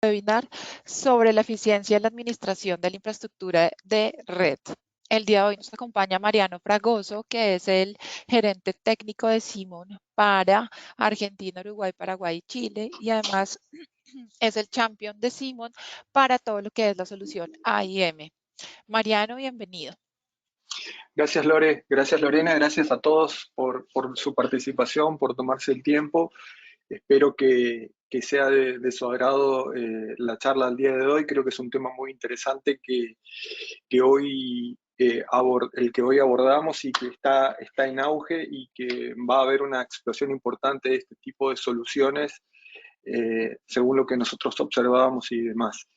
webinar sobre la eficiencia en la administración de la infraestructura de red. El día de hoy nos acompaña Mariano Fragoso, que es el gerente técnico de Simon para Argentina, Uruguay, Paraguay y Chile, y además es el champion de Simon para todo lo que es la solución AIM. Mariano, bienvenido. Gracias, Lore. Gracias, Lorena. Gracias a todos por su participación, por tomarse el tiempo. Espero que sea de su agrado la charla del día de hoy. Creo que es un tema muy interesante que hoy, el que hoy abordamos y que está en auge y que va a haber una explosión importante de este tipo de soluciones según lo que nosotros observábamos y demás.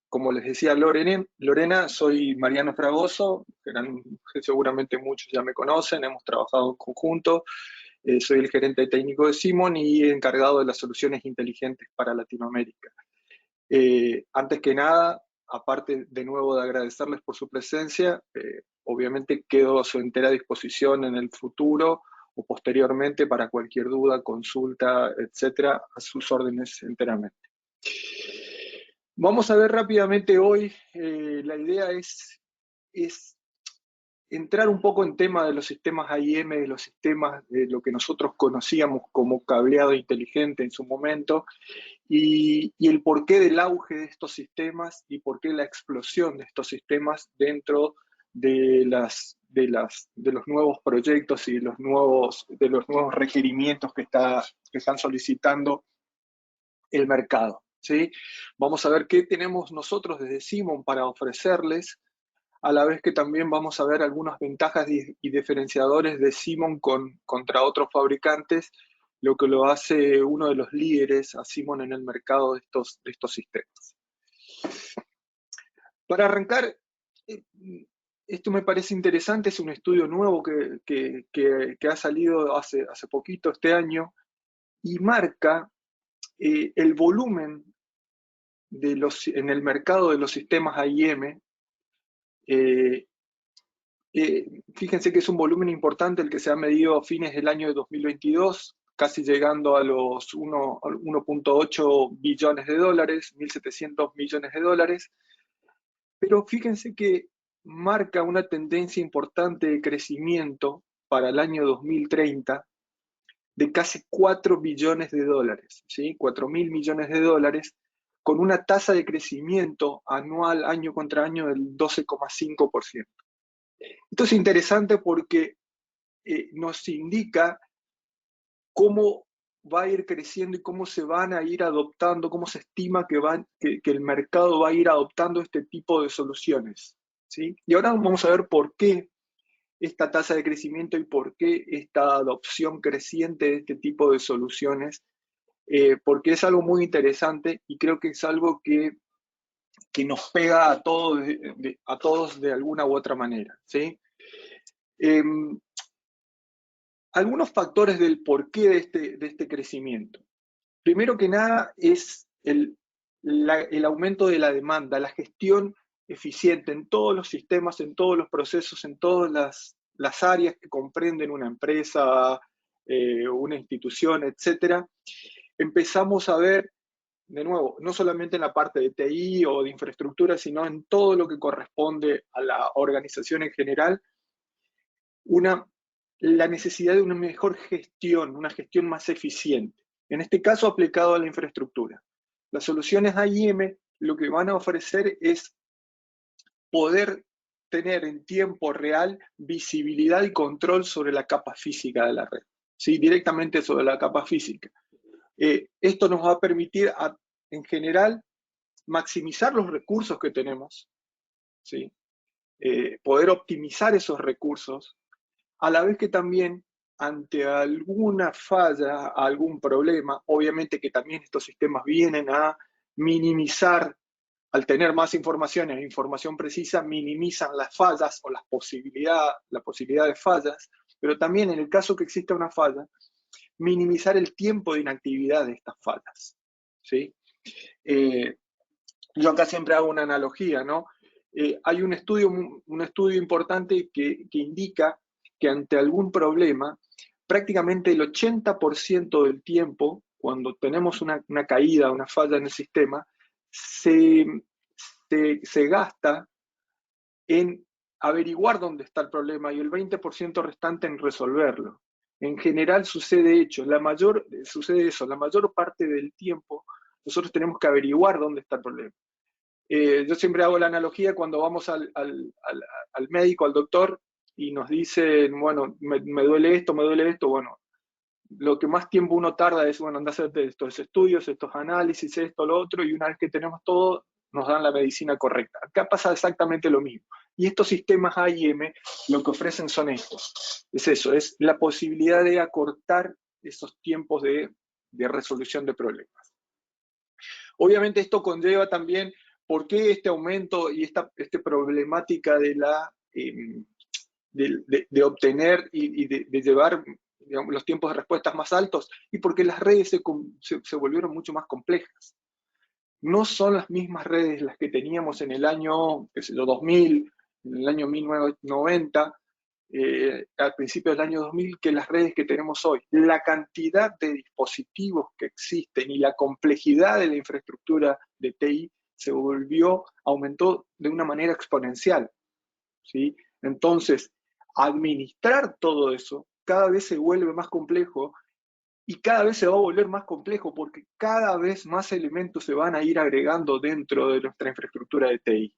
Como les decía Lorena, soy Mariano Fragoso, seguramente muchos ya me conocen, hemos trabajado en conjunto. Soy el gerente técnico de Simon y encargado de las soluciones inteligentes para Latinoamérica. Antes que nada, aparte de nuevo de agradecerles por su presencia, obviamente quedo a su entera disposición en el futuro o posteriormente para cualquier duda, consulta, etcétera, a sus órdenes enteramente. Vamos a ver rápidamente hoy, la idea es entrar un poco en tema de los sistemas AIM, de los sistemas de lo que nosotros conocíamos como cableado inteligente en su momento, y el porqué del auge de estos sistemas y por qué la explosión de estos sistemas dentro de los nuevos proyectos y de los nuevos requerimientos que están solicitando el mercado, ¿sí? Vamos a ver qué tenemos nosotros desde Simon para ofrecerles, a la vez que también vamos a ver algunas ventajas y diferenciadores de Simon contra otros fabricantes, lo que lo hace uno de los líderes a Simon en el mercado de estos sistemas. Para arrancar, esto me parece interesante, es un estudio nuevo que ha salido hace poquito, este año, y marca el volumen en el mercado de los sistemas AIM. Fíjense que es un volumen importante el que se ha medido a fines del año de 2022, casi llegando a los 1.8 billones de dólares, 1.700 millones de dólares. Pero fíjense que marca una tendencia importante de crecimiento para el año 2030 de casi 4 billones de dólares, ¿sí? 4.000 millones de dólares, con una tasa de crecimiento anual, año contra año, del 12,5%. Esto es interesante porque nos indica cómo va a ir creciendo y cómo se van a ir adoptando, cómo se estima que el mercado va a ir adoptando este tipo de soluciones, ¿sí? Y ahora vamos a ver por qué esta tasa de crecimiento y por qué esta adopción creciente de este tipo de soluciones, porque es algo muy interesante y creo que es algo que nos pega a todos de alguna u otra manera, ¿sí? Algunos factores del porqué de este crecimiento. Primero que nada es el aumento de la demanda, la gestión eficiente en todos los sistemas, en todos los procesos, en todas las áreas que comprenden una empresa, una institución, etc. Empezamos a ver, de nuevo, no solamente en la parte de TI o de infraestructura, sino en todo lo que corresponde a la organización en general, la necesidad de una mejor gestión, una gestión más eficiente. En este caso, aplicado a la infraestructura. Las soluciones AIM lo que van a ofrecer es poder tener en tiempo real visibilidad y control sobre la capa física de la red, ¿sí? Directamente sobre la capa física. Esto nos va a permitir, en general, maximizar los recursos que tenemos, ¿sí? Poder optimizar esos recursos, a la vez que también ante alguna falla, algún problema, obviamente que también estos sistemas vienen a minimizar, al tener más información e información precisa, minimizan las fallas o la posibilidad de fallas, pero también en el caso que exista una falla, minimizar el tiempo de inactividad de estas fallas, ¿sí? Yo acá siempre hago una analogía, ¿no? Hay un estudio importante que indica que ante algún problema, prácticamente el 80% del tiempo cuando tenemos una caída, una falla en el sistema, se gasta en averiguar dónde está el problema y el 20% restante en resolverlo. En general sucede la mayor parte del tiempo nosotros tenemos que averiguar dónde está el problema. Yo siempre hago la analogía cuando vamos al médico, al doctor, y nos dicen, bueno, me duele esto, bueno, lo que más tiempo uno tarda es, bueno, anda a hacer estos estudios, estos análisis, esto, lo otro, y una vez que tenemos todo, nos dan la medicina correcta. Acá pasa exactamente lo mismo. Y estos sistemas AIM lo que ofrecen son estos. Es eso, es la posibilidad de acortar esos tiempos de resolución de problemas. Obviamente esto conlleva también por qué este aumento y esta problemática de obtener y de llevar, digamos, los tiempos de respuestas más altos, y porque las redes se volvieron mucho más complejas. No son las mismas redes las que teníamos en el año 2000, en el año 1990, al principio del año 2000, que las redes que tenemos hoy. La cantidad de dispositivos que existen y la complejidad de la infraestructura de TI aumentó de una manera exponencial, ¿sí? Entonces, administrar todo eso cada vez se vuelve más complejo, y cada vez se va a volver más complejo porque cada vez más elementos se van a ir agregando dentro de nuestra infraestructura de TI.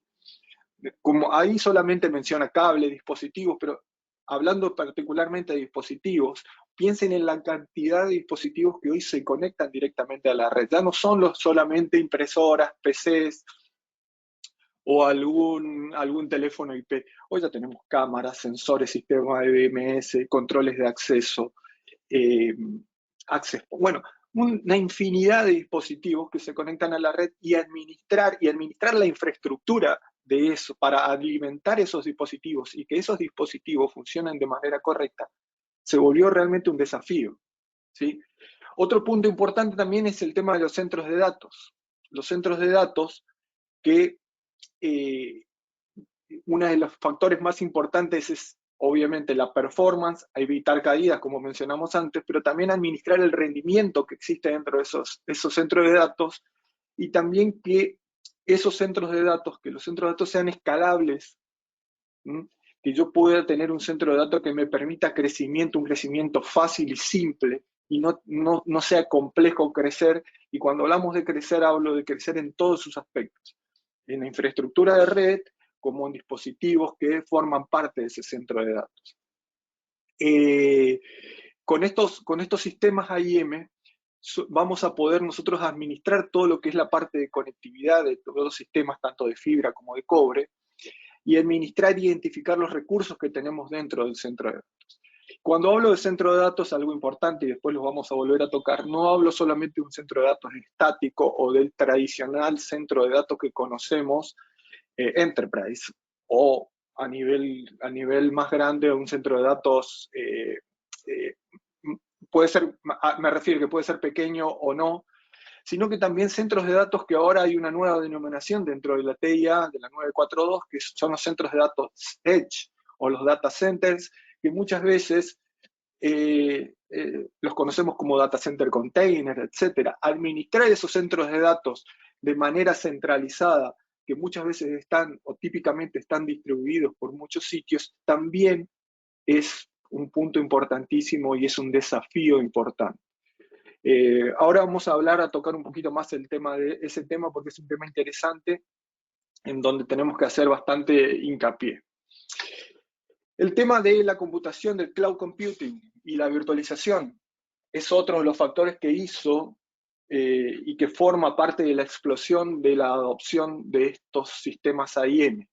Como ahí solamente menciona cable, dispositivos, pero hablando particularmente de dispositivos, piensen en la cantidad de dispositivos que hoy se conectan directamente a la red. Ya no son solamente impresoras, PCs o algún teléfono IP. Hoy ya tenemos cámaras, sensores, sistemas de BMS, controles de acceso, bueno, una infinidad de dispositivos que se conectan a la red, y administrar la infraestructura de eso para alimentar esos dispositivos y que esos dispositivos funcionen de manera correcta, se volvió realmente un desafío, ¿sí? Otro punto importante también es el tema de los centros de datos. Los centros de datos que uno de los factores más importantes es obviamente la performance, evitar caídas como mencionamos antes, pero también administrar el rendimiento que existe dentro de esos centros de datos, y también que los centros de datos sean escalables, ¿sí? Que yo pueda tener un centro de datos que me permita un crecimiento fácil y simple, y no sea complejo crecer. Y cuando hablamos de crecer, hablo de crecer en todos sus aspectos, en la infraestructura de red, como en dispositivos que forman parte de ese centro de datos. Con estos sistemas AIM vamos a poder nosotros administrar todo lo que es la parte de conectividad de todos los sistemas, tanto de fibra como de cobre, y administrar e identificar los recursos que tenemos dentro del centro de datos. Cuando hablo de centro de datos, algo importante, y después los vamos a volver a tocar, no hablo solamente de un centro de datos estático o del tradicional centro de datos que conocemos, enterprise, o a nivel más grande, un centro de datos, puede ser, me refiero que puede ser pequeño o no, sino que también centros de datos que ahora hay una nueva denominación dentro de la TIA, de la 942, que son los centros de datos Edge, o los data centers, que muchas veces los conocemos como data center container, etc. Administrar esos centros de datos de manera centralizada, que muchas veces están, o típicamente están distribuidos por muchos sitios, también es un punto importantísimo y es un desafío importante. Ahora vamos a tocar un poquito más ese tema, porque es un tema interesante en donde tenemos que hacer bastante hincapié. El tema de la computación, del cloud computing y la virtualización es otro de los factores que hizo y que forma parte de la explosión de la adopción de estos sistemas AIM.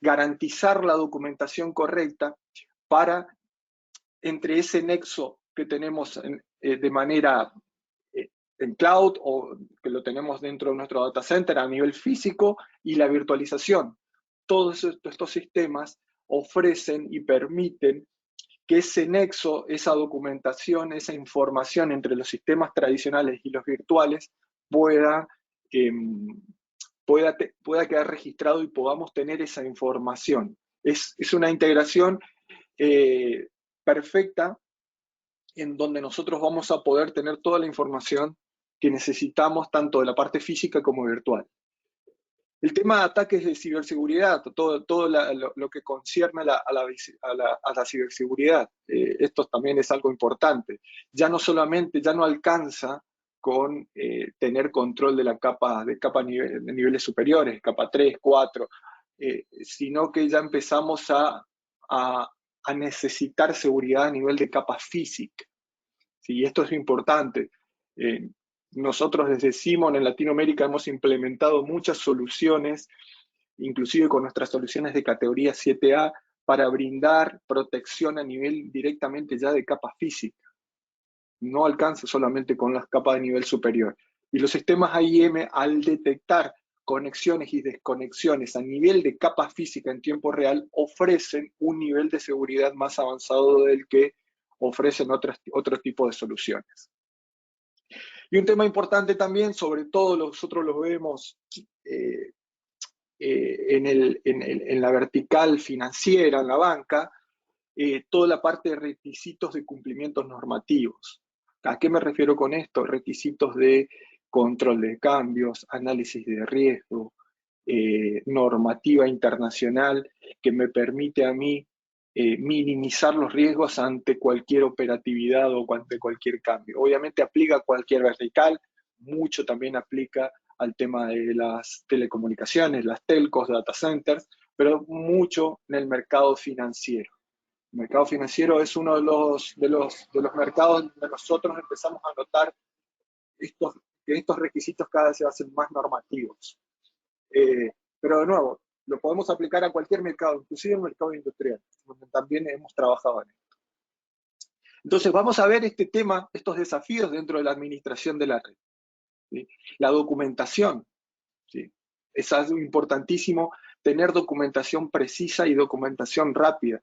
Garantizar la documentación correcta para, entre ese nexo que tenemos de manera en cloud, o que lo tenemos dentro de nuestro data center a nivel físico, y la virtualización. Todos estos sistemas ofrecen y permiten que ese nexo, esa documentación, esa información entre los sistemas tradicionales y los virtuales pueda quedar registrado y podamos tener esa información. Es una integración perfecta en donde nosotros vamos a poder tener toda la información que necesitamos, tanto de la parte física como virtual. El tema de ataques de ciberseguridad, todo lo que concierne a la ciberseguridad, esto también es algo importante. Ya no alcanza con tener control de la capa, de niveles superiores, capa 3, 4, sino que ya empezamos a necesitar seguridad a nivel de capa física. ¿Sí? Esto es importante. Nosotros desde Cimon en Latinoamérica hemos implementado muchas soluciones, inclusive con nuestras soluciones de categoría 7A, para brindar protección a nivel directamente ya de capa física. No alcanza solamente con las capas de nivel superior. Y los sistemas AIM, al detectar conexiones y desconexiones a nivel de capa física en tiempo real, ofrecen un nivel de seguridad más avanzado del que ofrecen otro tipo de soluciones. Y un tema importante también, sobre todo nosotros lo vemos en la vertical financiera, en la banca, toda la parte de requisitos de cumplimientos normativos. ¿A qué me refiero con esto? Requisitos de control de cambios, análisis de riesgo, normativa internacional que me permite a mí minimizar los riesgos ante cualquier operatividad o ante cualquier cambio. Obviamente aplica a cualquier vertical, mucho también aplica al tema de las telecomunicaciones, las telcos, data centers, pero mucho en el mercado financiero. El mercado financiero es uno de los mercados donde nosotros empezamos a notar que estos requisitos cada vez se hacen más normativos. Pero de nuevo, lo podemos aplicar a cualquier mercado, inclusive el mercado industrial, donde también hemos trabajado en esto. Entonces vamos a ver este tema, estos desafíos dentro de la administración de la red. ¿Sí? La documentación. ¿Sí? Es algo importantísimo, tener documentación precisa y documentación rápida.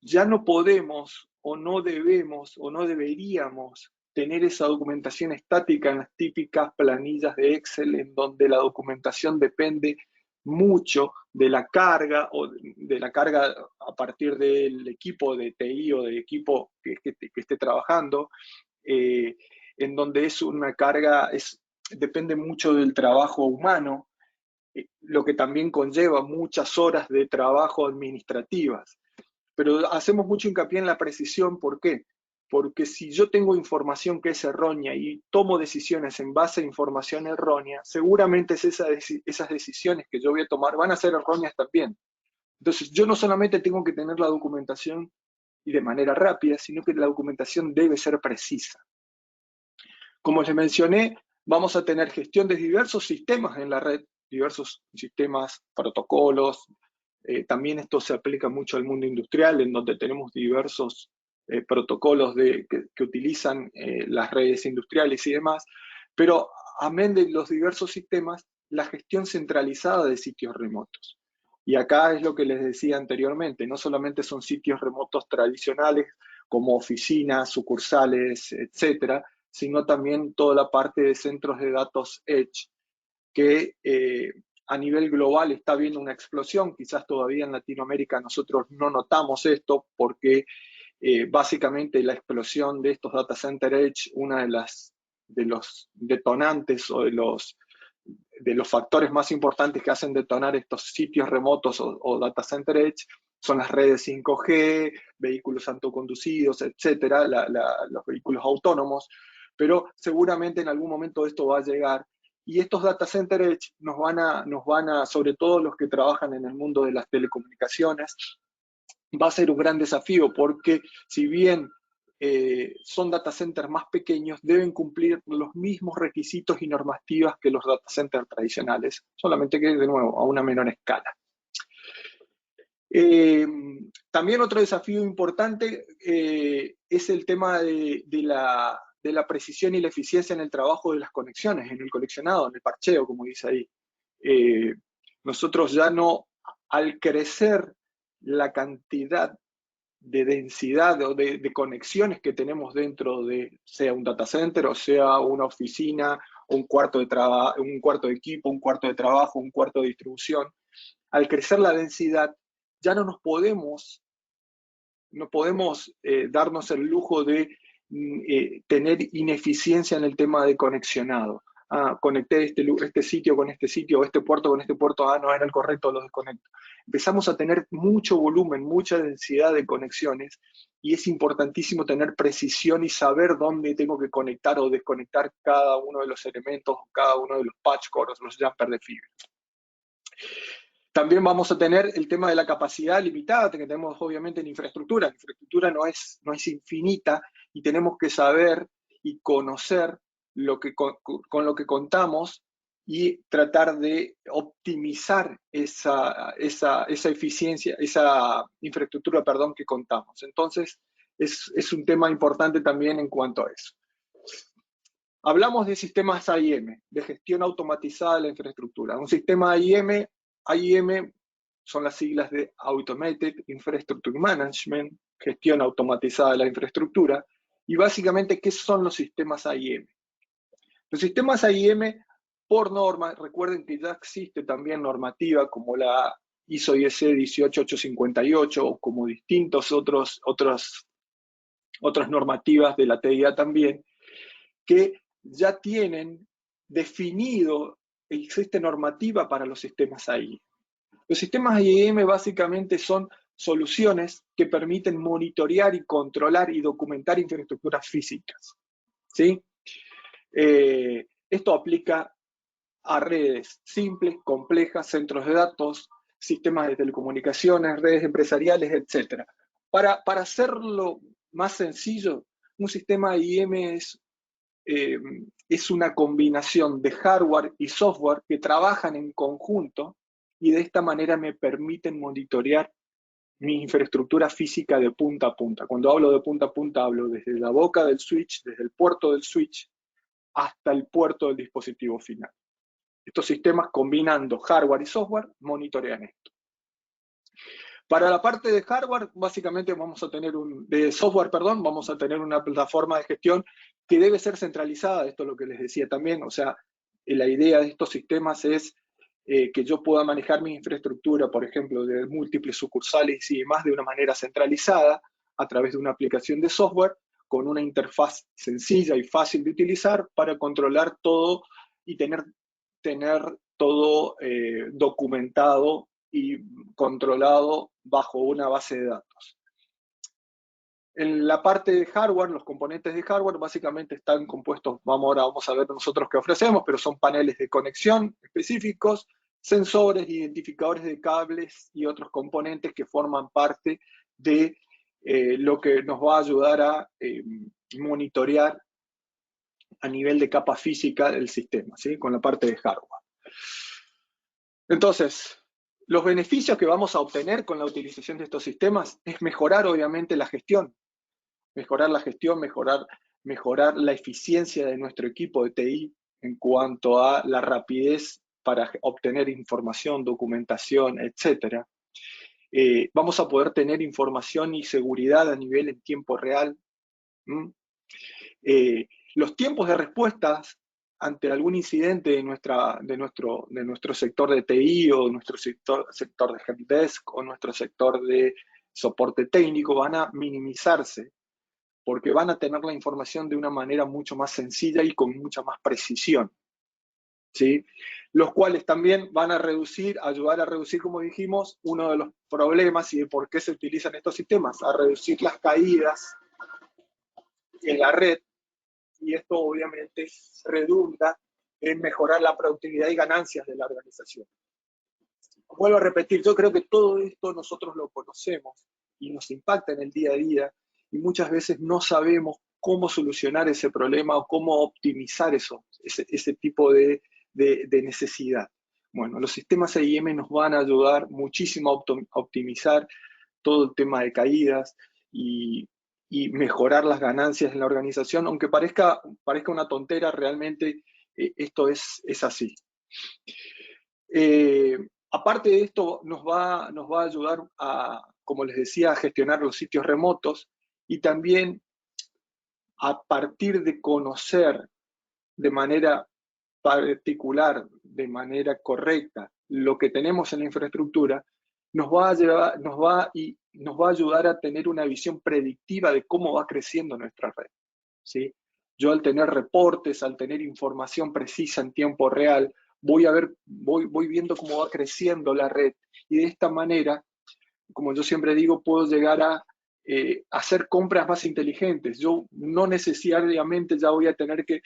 Ya no podemos o no debemos o no deberíamos tener esa documentación estática en las típicas planillas de Excel, en donde la documentación depende mucho de la carga o de la carga a partir del equipo de TI o del equipo que esté trabajando, en donde es una carga, depende mucho del trabajo humano, lo que también conlleva muchas horas de trabajo administrativas. Pero hacemos mucho hincapié en la precisión, ¿por qué? Porque si yo tengo información que es errónea y tomo decisiones en base a información errónea, seguramente esas decisiones que yo voy a tomar van a ser erróneas también. Entonces, yo no solamente tengo que tener la documentación y de manera rápida, sino que la documentación debe ser precisa. Como les mencioné, vamos a tener gestión de diversos sistemas en la red, diversos sistemas, protocolos. También esto se aplica mucho al mundo industrial, en donde tenemos diversos protocolos que utilizan las redes industriales y demás, pero amén de los diversos sistemas, la gestión centralizada de sitios remotos. Y acá es lo que les decía anteriormente, no solamente son sitios remotos tradicionales como oficinas, sucursales, etcétera, sino también toda la parte de centros de datos Edge, que a nivel global está habiendo una explosión. Quizás todavía en Latinoamérica nosotros no notamos esto porque básicamente la explosión de estos data center Edge, una de los detonantes o de los factores más importantes que hacen detonar estos sitios remotos o data center Edge son las redes 5G, vehículos autoconducidos, etcétera, los vehículos autónomos, pero seguramente en algún momento esto va a llegar. Y estos data center Edge nos van a, sobre todo los que trabajan en el mundo de las telecomunicaciones, va a ser un gran desafío porque si bien son data centers más pequeños, deben cumplir los mismos requisitos y normativas que los data centers tradicionales, solamente que de nuevo a una menor escala. También otro desafío importante es el tema de la precisión y la eficiencia en el trabajo de las conexiones, en el coleccionado, en el parcheo, como dice ahí. Nosotros ya no, al crecer la cantidad de densidad o de conexiones que tenemos dentro de, sea un data center o sea una oficina, un cuarto de equipo, un cuarto de trabajo, un cuarto de distribución, al crecer la densidad, ya no nos podemos no podemos darnos el lujo de tener ineficiencia en el tema de conexionado. Conecté este sitio con este sitio, o este puerto con este puerto, no era el correcto, lo desconecto. Empezamos a tener mucho volumen, mucha densidad de conexiones, y es importantísimo tener precisión y saber dónde tengo que conectar o desconectar cada uno de los elementos, cada uno de los patch cores, los jumpers de fibra. También vamos a tener el tema de la capacidad limitada que tenemos obviamente en infraestructura. La infraestructura no es infinita, y tenemos que saber y conocer con lo que contamos y tratar de optimizar esa eficiencia, esa infraestructura, perdón, que contamos. Entonces, es un tema importante también en cuanto a eso. Hablamos de sistemas AIM, de gestión automatizada de la infraestructura. Un sistema AIM son las siglas de Automated Infrastructure Management, gestión automatizada de la infraestructura. Y básicamente, ¿qué son los sistemas AIM? Los sistemas AIM, por norma, recuerden que ya existe también normativa como la ISO IEC 18858, o como distintos otras normativas de la TIA también, que ya tienen definido, existe normativa para los sistemas AIM. Los sistemas AIM básicamente son soluciones que permiten monitorear y controlar y documentar infraestructuras físicas, ¿sí? Esto aplica a redes simples, complejas, centros de datos, sistemas de telecomunicaciones, redes empresariales, etc. Para hacerlo más sencillo, un sistema AIM es una combinación de hardware y software que trabajan en conjunto, y de esta manera me permiten monitorear mi infraestructura física de punta a punta. Cuando hablo de punta a punta, hablo desde la boca del switch, desde el puerto del switch, hasta el puerto del dispositivo final. Estos sistemas, combinando hardware y software, monitorean esto. Para la parte de hardware, básicamente vamos a tener vamos a tener una plataforma de gestión que debe ser centralizada. Esto es lo que les decía también. O sea, la idea de estos sistemas es que yo pueda manejar mi infraestructura, por ejemplo, de múltiples sucursales y demás, de una manera centralizada, a través de una aplicación de software, con una interfaz sencilla y fácil de utilizar para controlar todo y tener todo documentado y controlado bajo una base de datos. En la parte de hardware, los componentes de hardware básicamente están compuestos, ahora vamos a ver nosotros qué ofrecemos, pero son paneles de conexión específicos, sensores, identificadores de cables y otros componentes que forman parte de lo que nos va a ayudar a monitorear a nivel de capa física del sistema, ¿sí? Con la parte de hardware. Entonces, los beneficios que vamos a obtener con la utilización de estos sistemas es mejorar obviamente la gestión, mejorar la eficiencia de nuestro equipo de TI en cuanto a la rapidez para obtener información, documentación, etc. Vamos a poder tener información y seguridad a nivel en tiempo real. Los tiempos de respuestas ante algún incidente de nuestro sector de TI, o nuestro sector de helpdesk, o nuestro sector de soporte técnico, van a minimizarse, porque van a tener la información de una manera mucho más sencilla y con mucha más precisión, ¿sí? Los cuales también van a ayudar a reducir, como dijimos, uno de los problemas y de por qué se utilizan estos sistemas, a reducir las caídas en la red, y esto obviamente redunda en mejorar la productividad y ganancias de la organización. Vuelvo a repetir, yo creo que todo esto nosotros lo conocemos y nos impacta en el día a día, y muchas veces no sabemos cómo solucionar ese problema o cómo optimizar ese tipo de necesidad. Bueno, los sistemas AIM nos van a ayudar muchísimo a optimizar todo el tema de caídas y mejorar las ganancias en la organización. Aunque parezca una tontera, realmente esto es así. Aparte de esto, nos va a ayudar como les decía, a gestionar los sitios remotos, y también a partir de conocer de manera particular, de manera correcta, lo que tenemos en la infraestructura, nos va nos va a ayudar a tener una visión predictiva de cómo va creciendo nuestra red, ¿sí? Yo al tener reportes, al tener información precisa en tiempo real, voy viendo cómo va creciendo la red, y de esta manera, como yo siempre digo, puedo llegar a hacer compras más inteligentes. Yo no necesariamente ya voy a tener que,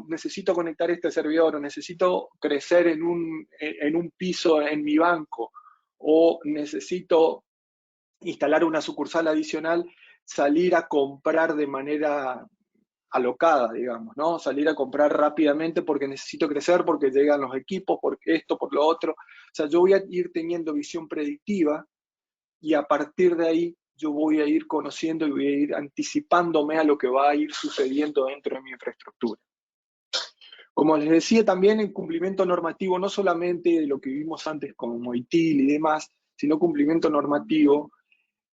necesito conectar este servidor, o necesito crecer en un piso en mi banco, o necesito instalar una sucursal adicional, salir a comprar de manera alocada, digamos, ¿no? Salir a comprar rápidamente porque necesito crecer, porque llegan los equipos, porque esto, por lo otro. O sea, yo voy a ir teniendo visión predictiva, y a partir de ahí yo voy a ir conociendo y voy a ir anticipándome a lo que va a ir sucediendo dentro de mi infraestructura. Como les decía, también el cumplimiento normativo, no solamente de lo que vimos antes como ITIL y demás, sino cumplimiento normativo.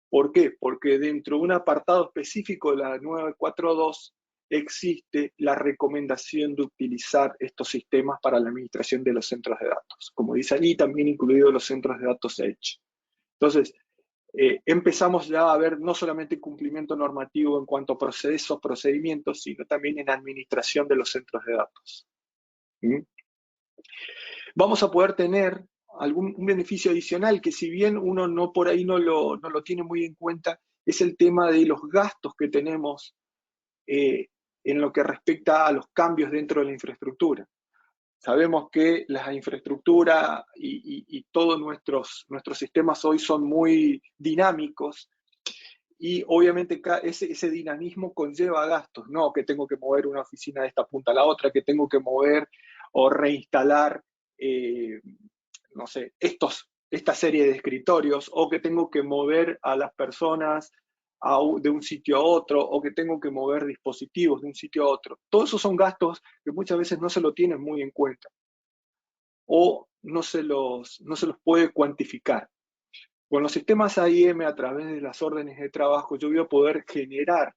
¿Por qué? Porque dentro de un apartado específico de la 942 existe la recomendación de utilizar estos sistemas para la administración de los centros de datos. Como dice allí, también incluidos los centros de datos Edge. Entonces, empezamos ya a ver no solamente cumplimiento normativo en cuanto a procesos, procedimientos, sino también en administración de los centros de datos. ¿Mm? Vamos a poder tener un beneficio adicional que, si bien uno no por ahí no lo tiene muy en cuenta, es el tema de los gastos que tenemos en lo que respecta a los cambios dentro de la infraestructura. Sabemos que la infraestructura y todos nuestros sistemas hoy son muy dinámicos, y obviamente ese dinamismo conlleva gastos, ¿no? Que tengo que mover una oficina de esta punta a la otra, que tengo que mover o reinstalar, no sé, esta serie de escritorios, o que tengo que mover a las personas de un sitio a otro, o que tengo que mover dispositivos de un sitio a otro. Todos esos son gastos que muchas veces no se lo tienen muy en cuenta, o no se los puede cuantificar. Con los sistemas AIM, a través de las órdenes de trabajo, yo voy a poder generar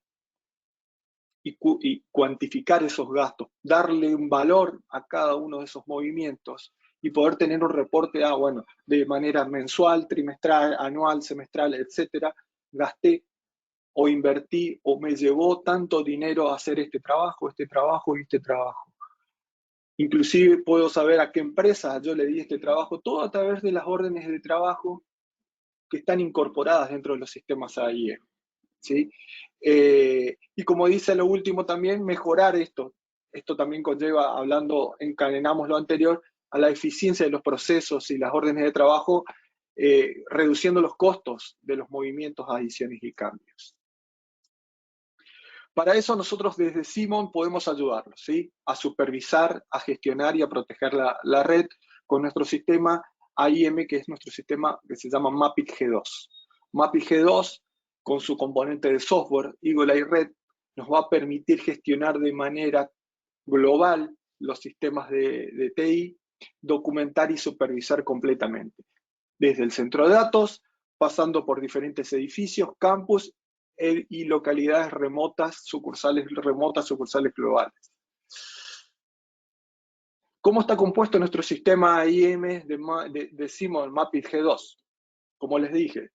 y cuantificar esos gastos, darle un valor a cada uno de esos movimientos, y poder tener un reporte, bueno, de manera mensual, trimestral, anual, semestral, etcétera, gasté o invertí o me llevó tanto dinero a hacer este trabajo y este trabajo. Inclusive puedo saber a qué empresa yo le di este trabajo, todo a través de las órdenes de trabajo que están incorporadas dentro de los sistemas AIE, ¿sí? Y como dice lo último también, mejorar esto. Esto también conlleva, encadenamos lo anterior, a la eficiencia de los procesos y las órdenes de trabajo, reduciendo los costos de los movimientos, adiciones y cambios. Para eso nosotros desde Simon podemos ayudarlos, ¿sí? A supervisar, a gestionar y a proteger la red con nuestro sistema AIM, que es nuestro sistema que se llama Mapit G2. Mapit G2, con su componente de software, Eagle Eye Red, nos va a permitir gestionar de manera global los sistemas de TI, documentar y supervisar completamente. Desde el centro de datos, pasando por diferentes edificios, campus y localidades remotas, sucursales globales. ¿Cómo está compuesto nuestro sistema AIM de Simon Mapit G2? Como les dije,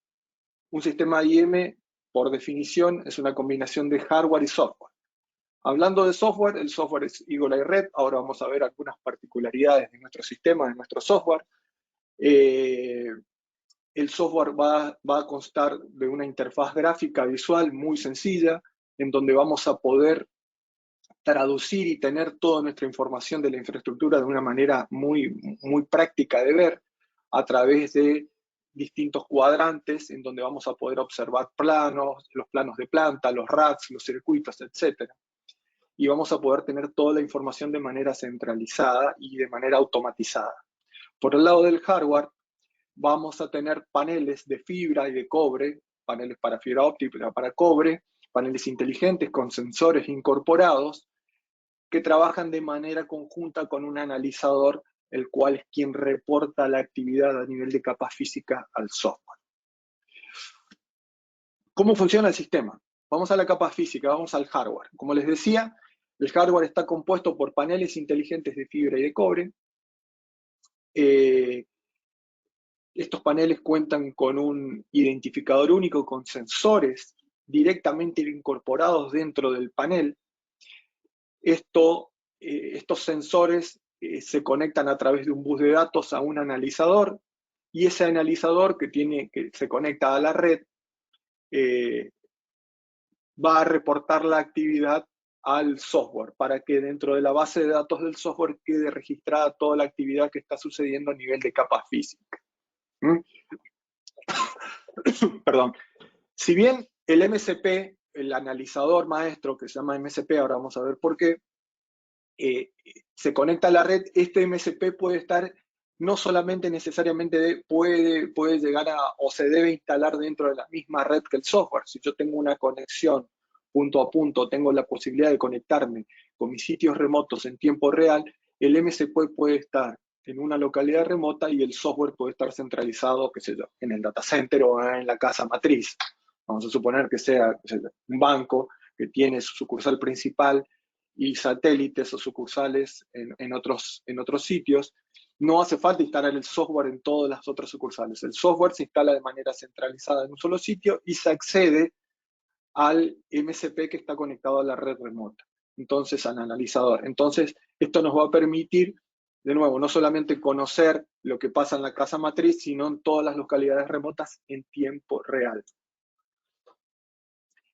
un sistema AIM, por definición, es una combinación de hardware y software. Hablando de software, el software es Eagle Eye Red. Ahora vamos a ver algunas particularidades de nuestro sistema, de nuestro software. El software va a constar de una interfaz gráfica visual muy sencilla, en donde vamos a poder traducir y tener toda nuestra información de la infraestructura de una manera muy, muy práctica de ver, a través de distintos cuadrantes, en donde vamos a poder observar los planos de planta, los racks, los circuitos, etc. Y vamos a poder tener toda la información de manera centralizada y de manera automatizada. Por el lado del hardware, vamos a tener paneles de fibra y de cobre, paneles para fibra óptica, para cobre, paneles inteligentes con sensores incorporados que trabajan de manera conjunta con un analizador, el cual es quien reporta la actividad a nivel de capa física al software. ¿Cómo funciona el sistema? Vamos a la capa física, vamos al hardware. Como les decía, el hardware está compuesto por paneles inteligentes de fibra y de cobre, Estos paneles cuentan con un identificador único, con sensores directamente incorporados dentro del panel. Estos sensores se conectan a través de un bus de datos a un analizador, y ese analizador que se conecta a la red va a reportar la actividad al software, para que dentro de la base de datos del software quede registrada toda la actividad que está sucediendo a nivel de capa física. Perdón. Si bien el MCP, el analizador maestro que se llama MCP, ahora vamos a ver por qué, se conecta a la red, este MCP puede estar, no solamente necesariamente puede llegar o se debe instalar dentro de la misma red que el software. Si yo tengo una conexión punto a punto, tengo la posibilidad de conectarme con mis sitios remotos en tiempo real, el MCP puede estar en una localidad remota y el software puede estar centralizado, qué sé yo, en el data center o en la casa matriz. Vamos a suponer que sea un banco que tiene su sucursal principal y satélites o sucursales en otros sitios. No hace falta instalar el software en todas las otras sucursales. El software se instala de manera centralizada en un solo sitio y se accede al MCP que está conectado a la red remota, entonces al analizador. Entonces, esto nos va a permitir, de nuevo, no solamente conocer lo que pasa en la casa matriz, sino en todas las localidades remotas en tiempo real.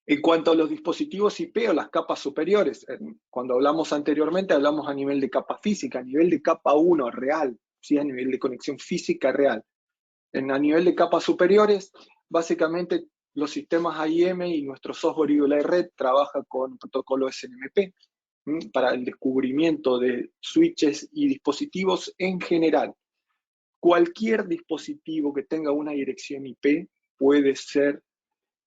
En cuanto a los dispositivos IP o las capas superiores, cuando hablamos anteriormente hablamos a nivel de capa física, a nivel de capa 1 real, ¿sí? A nivel de conexión física real. A nivel de capas superiores, básicamente los sistemas AIM y nuestro software IoT Red trabaja con protocolo SNMP para el descubrimiento de switches y dispositivos en general. Cualquier dispositivo que tenga una dirección IP puede ser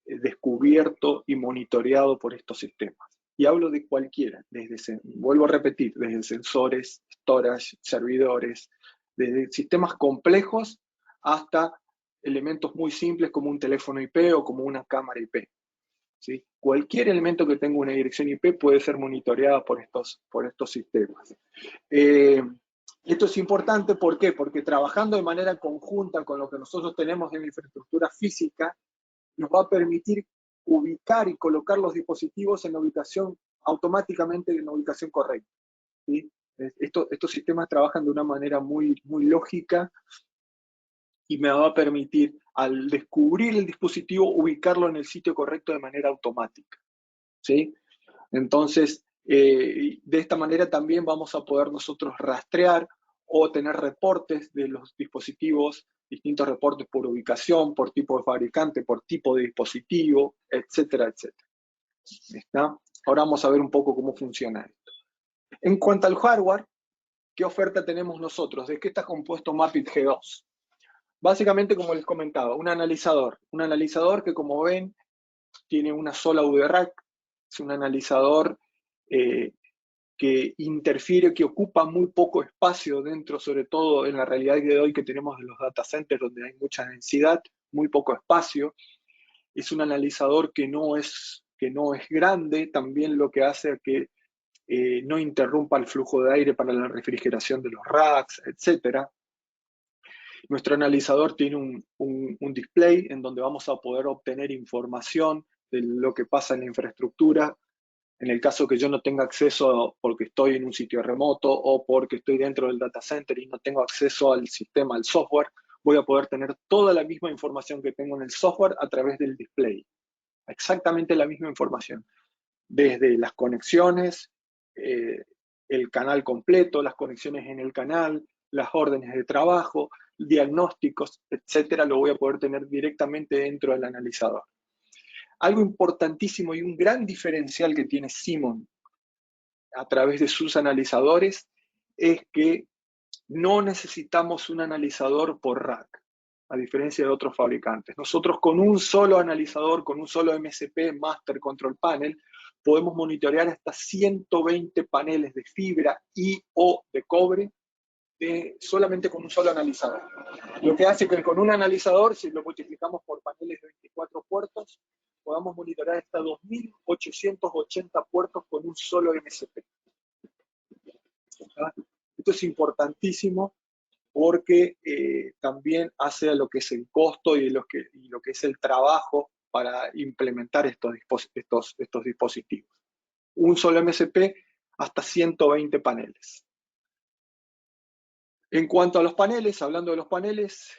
descubierto y monitoreado por estos sistemas. Y hablo de cualquiera, vuelvo a repetir, desde sensores, storage, servidores, desde sistemas complejos hasta elementos muy simples como un teléfono IP o como una cámara IP. ¿Sí? Cualquier elemento que tenga una dirección IP puede ser monitoreado por estos sistemas. Esto es importante, ¿por qué? Porque trabajando de manera conjunta con lo que nosotros tenemos en infraestructura física, nos va a permitir ubicar y colocar los dispositivos en la ubicación, automáticamente en la ubicación correcta. ¿Sí? Estos sistemas trabajan de una manera muy lógica y me va a permitir, al descubrir el dispositivo, ubicarlo en el sitio correcto de manera automática. ¿Sí? Entonces, de esta manera también vamos a poder nosotros rastrear o tener reportes de los dispositivos, distintos reportes por ubicación, por tipo de fabricante, por tipo de dispositivo, etcétera, etcétera. ¿Está? Ahora vamos a ver un poco cómo funciona esto. En cuanto al hardware, ¿qué oferta tenemos nosotros? ¿De qué está compuesto Mapit G2? Básicamente, como les comentaba, un analizador que, como ven, tiene una sola VRAC, es un analizador que interfiere, que ocupa muy poco espacio dentro, sobre todo en la realidad de hoy que tenemos en los data centers, donde hay mucha densidad, muy poco espacio. Es un analizador que no es grande, también lo que hace que no interrumpa el flujo de aire para la refrigeración de los racks, etc. Nuestro analizador tiene un display en donde vamos a poder obtener información de lo que pasa en la infraestructura. En el caso que yo no tenga acceso porque estoy en un sitio remoto o porque estoy dentro del data center y no tengo acceso al sistema, al software, voy a poder tener toda la misma información que tengo en el software a través del display. Exactamente la misma información. Desde las conexiones, el canal completo, las conexiones en el canal, las órdenes de trabajo, diagnósticos, etcétera, lo voy a poder tener directamente dentro del analizador. Algo importantísimo y un gran diferencial que tiene Simon a través de sus analizadores es que no necesitamos un analizador por rack, a diferencia de otros fabricantes. Nosotros con un solo analizador, con un solo MCP, Master Control Panel, podemos monitorear hasta 120 paneles de fibra y o de cobre solamente con un solo analizador. Lo que hace que con un analizador, si lo multiplicamos por paneles de 24 puertos, podamos monitorear hasta 2.880 puertos con un solo MCP. Esto es importantísimo porque también hace lo que es el costo y lo que es el trabajo para implementar estos dispositivos. Un solo MSP hasta 120 paneles. En cuanto a los paneles, hablando de los paneles,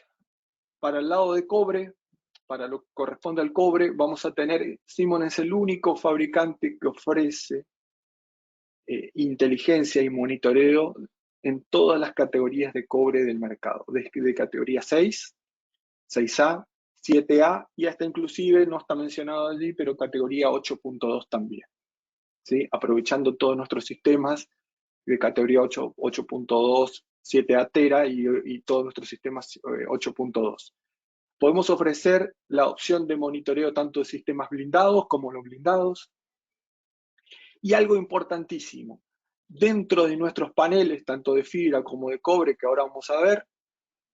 para el lado de cobre, para lo que corresponde al cobre, vamos a tener, Simon es el único fabricante que ofrece inteligencia y monitoreo en todas las categorías de cobre del mercado, de categoría 6, 6A, 7A y hasta inclusive, no está mencionado allí, pero categoría 8.2 también. ¿Sí? Aprovechando todos nuestros sistemas de categoría 8.2, 7A Tera y todos nuestros sistemas 8.2. Podemos ofrecer la opción de monitoreo tanto de sistemas blindados como no blindados. Y algo importantísimo, dentro de nuestros paneles, tanto de fibra como de cobre, que ahora vamos a ver,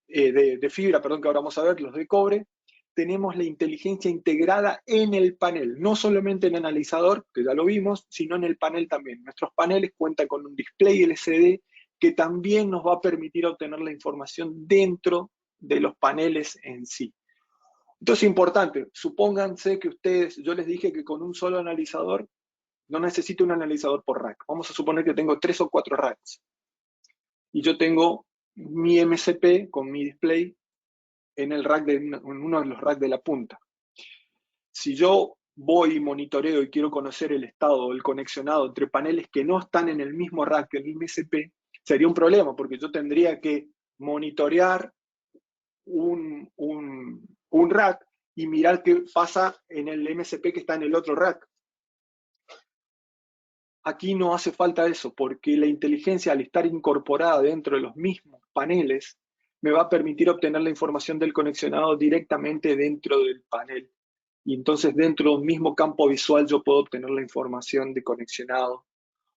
de fibra, perdón, que ahora vamos a ver, los de cobre, tenemos la inteligencia integrada en el panel, no solamente en el analizador, que ya lo vimos, sino en el panel también. Nuestros paneles cuentan con un display LCD que también nos va a permitir obtener la información dentro de los paneles en sí. Entonces, importante, supónganse que ustedes, yo les dije que con un solo analizador no necesito un analizador por rack. Vamos a suponer que tengo 3 o 4 racks. Y yo tengo mi MCP con mi display en uno de los racks de la punta. Si yo voy y monitoreo y quiero conocer el estado, el conexionado entre paneles que no están en el mismo rack que el MCP, sería un problema, porque yo tendría que monitorear un rack y mirar qué pasa en el MCP que está en el otro rack. Aquí no hace falta eso, porque la inteligencia, al estar incorporada dentro de los mismos paneles, me va a permitir obtener la información del conexionado directamente dentro del panel. Y entonces dentro de un mismo campo visual yo puedo obtener la información de conexionado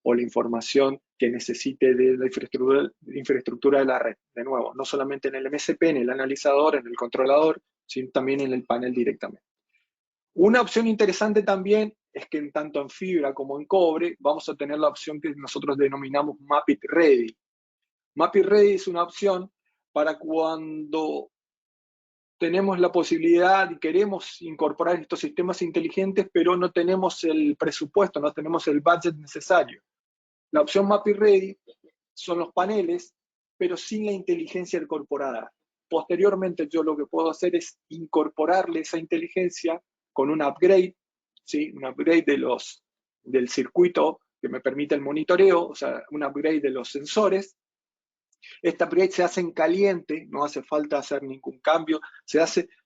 o la información que necesite de la infraestructura de la red. De nuevo, no solamente en el MSP, en el analizador, en el controlador, sino también en el panel directamente. Una opción interesante también es que tanto en fibra como en cobre vamos a tener la opción que nosotros denominamos Map It Ready. Map It Ready es una opción para cuando tenemos la posibilidad y queremos incorporar estos sistemas inteligentes, pero no tenemos el presupuesto, no tenemos el budget necesario. La opción Map It Ready son los paneles, pero sin la inteligencia incorporada. Posteriormente yo lo que puedo hacer es incorporarle esa inteligencia con un upgrade, ¿sí? Un upgrade del circuito que me permite el monitoreo, o sea, un upgrade de los sensores. Este upgrade se hace en caliente, no hace falta hacer ningún cambio,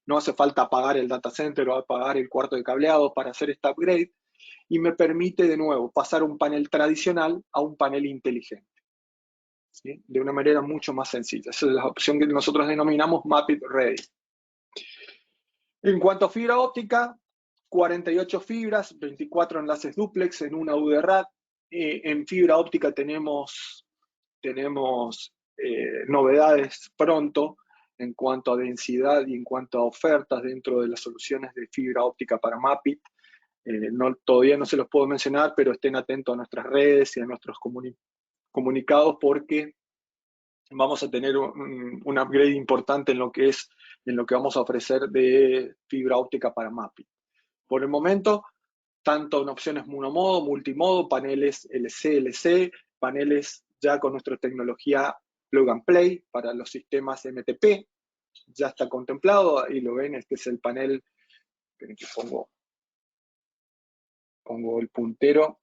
no hace falta apagar el data center o apagar el cuarto de cableado para hacer este upgrade, y me permite de nuevo pasar un panel tradicional a un panel inteligente, ¿sí? De una manera mucho más sencilla. Esa es la opción que nosotros denominamos Map It Ready. En cuanto a fibra óptica, 48 fibras, 24 enlaces duplex en una UDRAD. En fibra óptica tenemos novedades pronto en cuanto a densidad y en cuanto a ofertas dentro de las soluciones de fibra óptica para MAPIT. Todavía no se los puedo mencionar, pero estén atentos a nuestras redes y a nuestros comunicados, porque vamos a tener un upgrade importante en lo que vamos a ofrecer de fibra óptica para MAPIT. Por el momento, tanto en opciones monomodo, multimodo, paneles LC, paneles ya con nuestra tecnología Plug and Play para los sistemas MTP, ya está contemplado, ahí lo ven, este es el panel, esperen que pongo el puntero.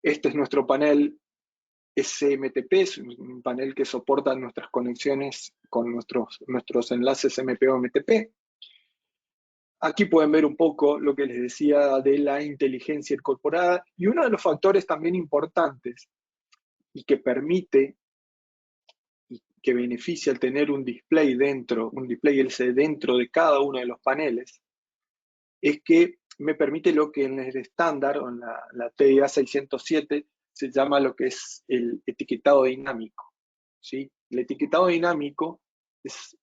Este es nuestro panel SMTP, es un panel que soporta nuestras conexiones con nuestros enlaces MP o MTP. Aquí pueden ver un poco lo que les decía de la inteligencia incorporada, y uno de los factores también importantes y que permite y que beneficia al tener un display LCD dentro de cada uno de los paneles, es que me permite lo que en el estándar o en la TIA 607 se llama lo que es el etiquetado dinámico, ¿sí? El etiquetado dinámico es,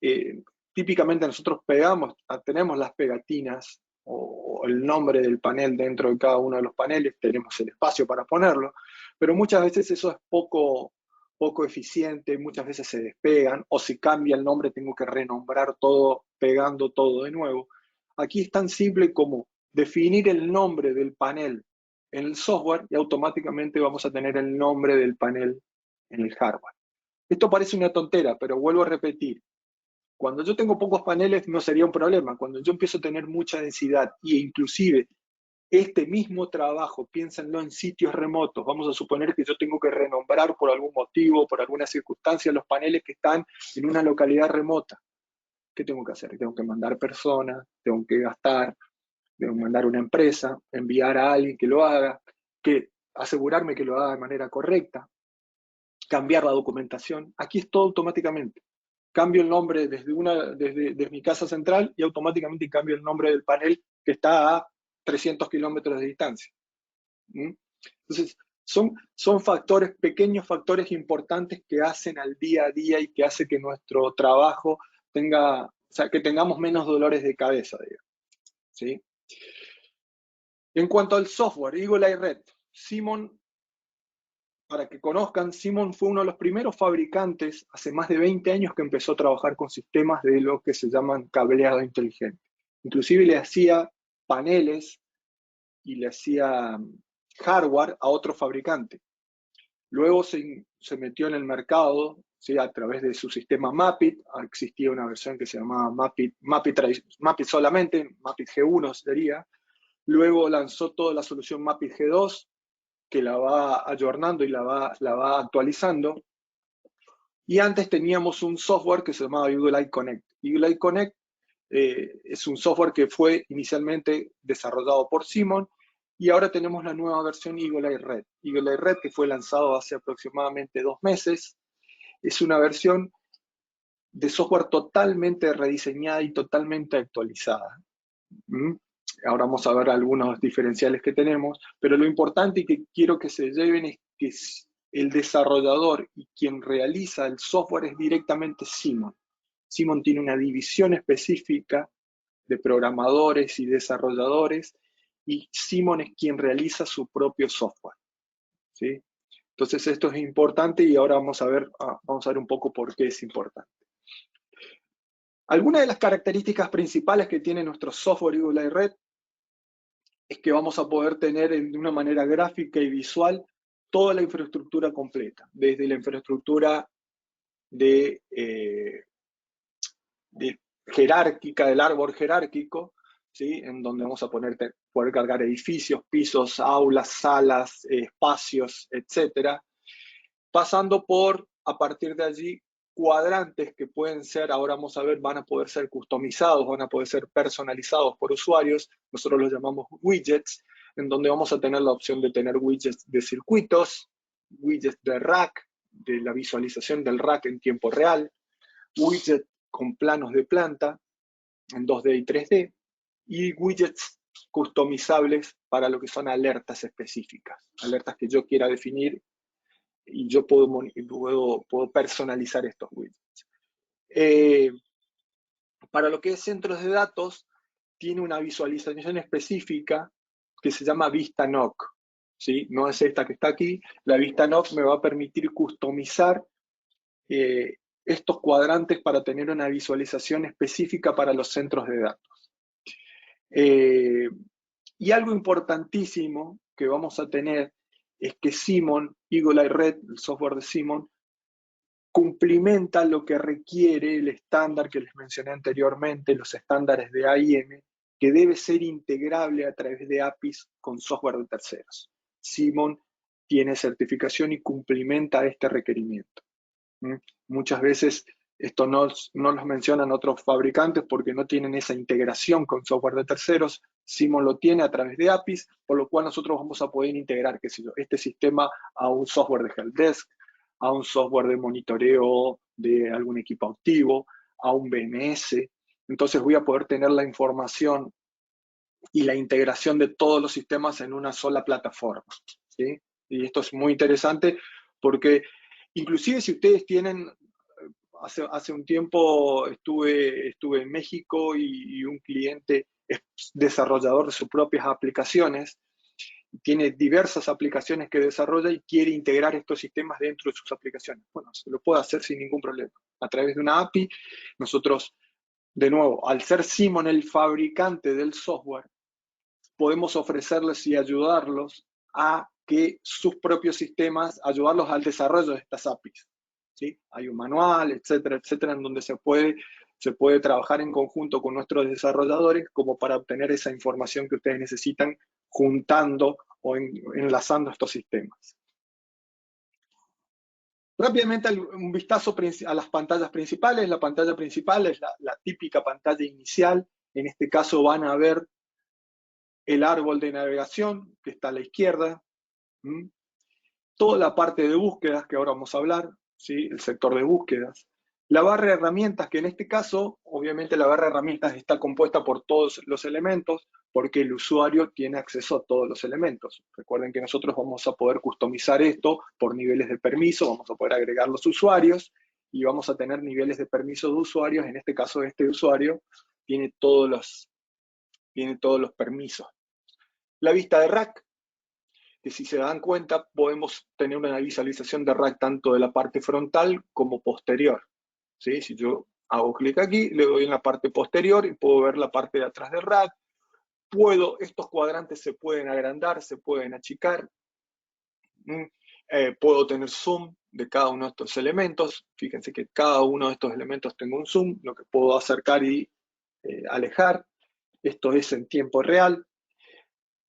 típicamente nosotros tenemos las pegatinas o el nombre del panel dentro de cada uno de los paneles, tenemos el espacio para ponerlo, pero muchas veces eso es poco poco eficiente, muchas veces se despegan, o si cambia el nombre tengo que renombrar todo, pegando todo de nuevo. Aquí es tan simple como definir el nombre del panel en el software y automáticamente vamos a tener el nombre del panel en el hardware. Esto parece una tontera, pero vuelvo a repetir. Cuando yo tengo pocos paneles no sería un problema. Cuando yo empiezo a tener mucha densidad e inclusive este mismo trabajo, piénsenlo en sitios remotos, vamos a suponer que yo tengo que renombrar por algún motivo, por alguna circunstancia, los paneles que están en una localidad remota. ¿Qué tengo que hacer? Tengo que mandar personas, tengo que gastar, tengo que mandar una empresa, enviar a alguien que lo haga, que asegurarme que lo haga de manera correcta, cambiar la documentación. Aquí es todo automáticamente. Cambio el nombre desde mi casa central y automáticamente cambio el nombre del panel que está a 300 kilómetros de distancia. Entonces, son factores, pequeños factores importantes que hacen al día a día y que hace que nuestro trabajo tenga, o sea, que tengamos menos dolores de cabeza, digamos, ¿sí? En cuanto al software, Eagle Eye Red, Simon, para que conozcan, Simon fue uno de los primeros fabricantes hace más de 20 años que empezó a trabajar con sistemas de lo que se llaman cableado inteligente. Inclusive le hacía paneles y le hacía hardware a otro fabricante. Luego se metió en el mercado, ¿sí? A través de su sistema Mapit. Existía una versión que se llamaba Mapit solamente, Mapit G1 sería. Luego lanzó toda la solución Mapit G2, que la va ayornando y la va actualizando. Y antes teníamos un software que se llamaba Eagle Eye Connect. Eagle Eye Connect es un software que fue inicialmente desarrollado por Simon, y ahora tenemos la nueva versión Eagle Eye Red. Eagle Eye Red, que fue lanzado hace aproximadamente 2 meses, es una versión de software totalmente rediseñada y totalmente actualizada. Ahora vamos a ver algunos diferenciales que tenemos, pero lo importante y que quiero que se lleven es que el desarrollador y quien realiza el software es directamente Simon. Simon tiene una división específica de programadores y desarrolladores, y Simon es quien realiza su propio software, ¿sí? Entonces esto es importante y ahora vamos a ver un poco por qué es importante. Algunas de las características principales que tiene nuestro software Eagle Eye Red es que vamos a poder tener de una manera gráfica y visual toda la infraestructura completa, desde la infraestructura de jerárquica, del árbol jerárquico, ¿sí? En donde vamos a poder cargar edificios, pisos, aulas, salas, espacios, etcétera, pasando por, a partir de allí, cuadrantes que pueden ser, ahora vamos a ver, van a poder ser customizados, van a poder ser personalizados por usuarios. Nosotros los llamamos widgets, en donde vamos a tener la opción de tener widgets de circuitos, widgets de rack, de la visualización del rack en tiempo real, widgets con planos de planta en 2D y 3D, y widgets customizables para lo que son alertas específicas, alertas que yo quiera definir, y yo puedo personalizar estos widgets. Para lo que es centros de datos, tiene una visualización específica que se llama vista NOC, ¿sí? No es esta que está aquí. La vista NOC me va a permitir customizar estos cuadrantes para tener una visualización específica para los centros de datos. Y algo importantísimo que vamos a tener es que Simon, Eagle Eye Red, el software de Simon, cumplimenta lo que requiere el estándar que les mencioné anteriormente, los estándares de AIM, que debe ser integrable a través de APIs con software de terceros. Simon tiene certificación y cumplimenta este requerimiento. Muchas veces esto no los mencionan otros fabricantes porque no tienen esa integración con software de terceros. Simon lo tiene a través de APIs, por lo cual nosotros vamos a poder integrar, qué sé yo, este sistema a un software de helpdesk, a un software de monitoreo de algún equipo activo, a un BMS. Entonces voy a poder tener la información y la integración de todos los sistemas en una sola plataforma, ¿sí? Y esto es muy interesante porque inclusive si ustedes tienen, hace un tiempo estuve en México y un cliente es desarrollador de sus propias aplicaciones, tiene diversas aplicaciones que desarrolla y quiere integrar estos sistemas dentro de sus aplicaciones. Bueno, se lo puede hacer sin ningún problema. A través de una API, nosotros, de nuevo, al ser Simon el fabricante del software, podemos ofrecerles y ayudarlos a que sus propios sistemas, ayudarlos al desarrollo de estas APIs. ¿Sí? Hay un manual, etcétera, etcétera, en donde se puede trabajar en conjunto con nuestros desarrolladores como para obtener esa información que ustedes necesitan juntando o enlazando estos sistemas. Rápidamente un vistazo a las pantallas principales. La pantalla principal es la típica pantalla inicial. En este caso van a ver el árbol de navegación que está a la izquierda. Toda la parte de búsquedas que ahora vamos a hablar, ¿sí? El sector de búsquedas. La barra de herramientas, que en este caso, obviamente la barra de herramientas está compuesta por todos los elementos, porque el usuario tiene acceso a todos los elementos. Recuerden que nosotros vamos a poder customizar esto por niveles de permiso, vamos a poder agregar los usuarios, y vamos a tener niveles de permiso de usuarios. En este caso, este usuario tiene todos los permisos. La vista de rack, que si se dan cuenta, podemos tener una visualización de rack tanto de la parte frontal como posterior. ¿Sí? Si yo hago clic aquí, le doy en la parte posterior y puedo ver la parte de atrás del rack. Estos cuadrantes se pueden agrandar, se pueden achicar. Puedo tener zoom de cada uno de estos elementos. Fíjense que cada uno de estos elementos tengo un zoom, lo que puedo acercar y alejar. Esto es en tiempo real.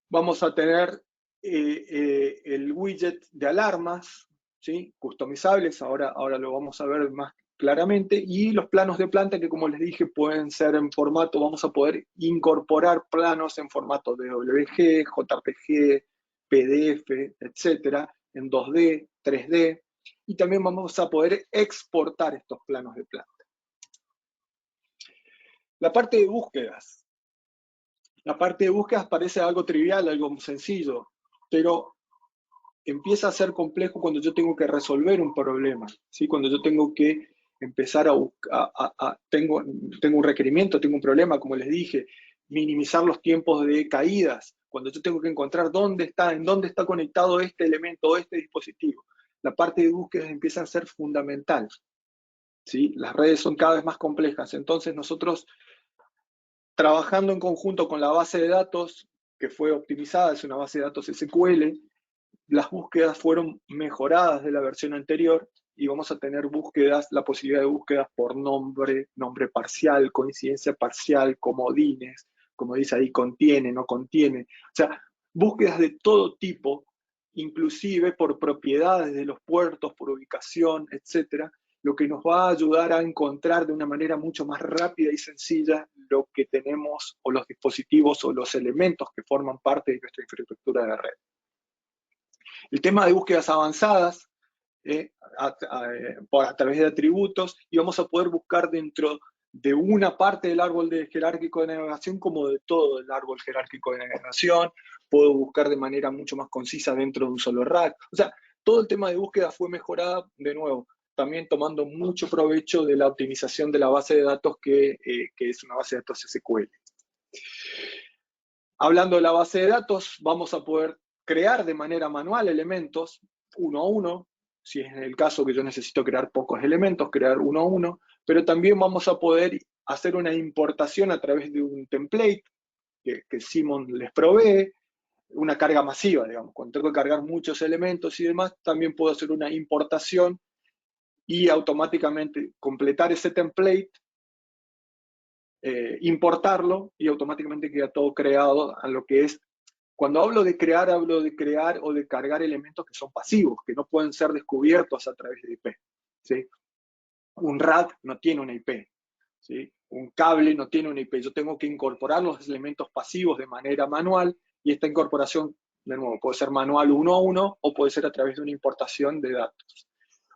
Vamos a tener el widget de alarmas, ¿sí? Customizables, ahora lo vamos a ver más claramente, y los planos de planta que, como les dije, pueden ser en formato, vamos a poder incorporar planos en formato de WG, JPG, PDF, etcétera, en 2D, 3D, y también vamos a poder exportar estos planos de planta. La parte de búsquedas. La parte de búsquedas parece algo trivial, algo sencillo, pero empieza a ser complejo cuando yo tengo que resolver un problema, ¿sí? Cuando yo tengo que empezar tengo un requerimiento, tengo un problema, como les dije, minimizar los tiempos de caídas, cuando yo tengo que encontrar en dónde está conectado este elemento o este dispositivo. La parte de búsquedas empieza a ser fundamental, ¿sí? Las redes son cada vez más complejas, entonces nosotros, trabajando en conjunto con la base de datos que fue optimizada, es una base de datos SQL, las búsquedas fueron mejoradas de la versión anterior y vamos a tener la posibilidad de búsquedas por nombre parcial, coincidencia parcial, comodines, como dice ahí, contiene, no contiene. O sea, búsquedas de todo tipo, inclusive por propiedades de los puertos, por ubicación, etcétera, lo que nos va a ayudar a encontrar de una manera mucho más rápida y sencilla lo que tenemos, o los dispositivos o los elementos que forman parte de nuestra infraestructura de red. El tema de búsquedas avanzadas, a través de atributos, y vamos a poder buscar dentro de una parte del árbol jerárquico de navegación como de todo el árbol jerárquico de navegación. Puedo buscar de manera mucho más concisa dentro de un solo rack. O sea, todo el tema de búsqueda fue mejorado, de nuevo, también tomando mucho provecho de la optimización de la base de datos que es una base de datos SQL. Hablando de la base de datos, vamos a poder crear de manera manual elementos uno a uno, si es el caso que yo necesito crear pocos elementos, crear uno a uno, pero también vamos a poder hacer una importación a través de un template que Simon les provee, una carga masiva, digamos. Cuando tengo que cargar muchos elementos y demás, también puedo hacer una importación y automáticamente completar ese template, importarlo y automáticamente queda todo creado a lo que es. Cuando hablo de crear o de cargar elementos que son pasivos, que no pueden ser descubiertos a través de IP. ¿Sí? Un rack no tiene una IP. ¿Sí? Un cable no tiene una IP. Yo tengo que incorporar los elementos pasivos de manera manual, y esta incorporación, de nuevo, puede ser manual uno a uno o puede ser a través de una importación de datos.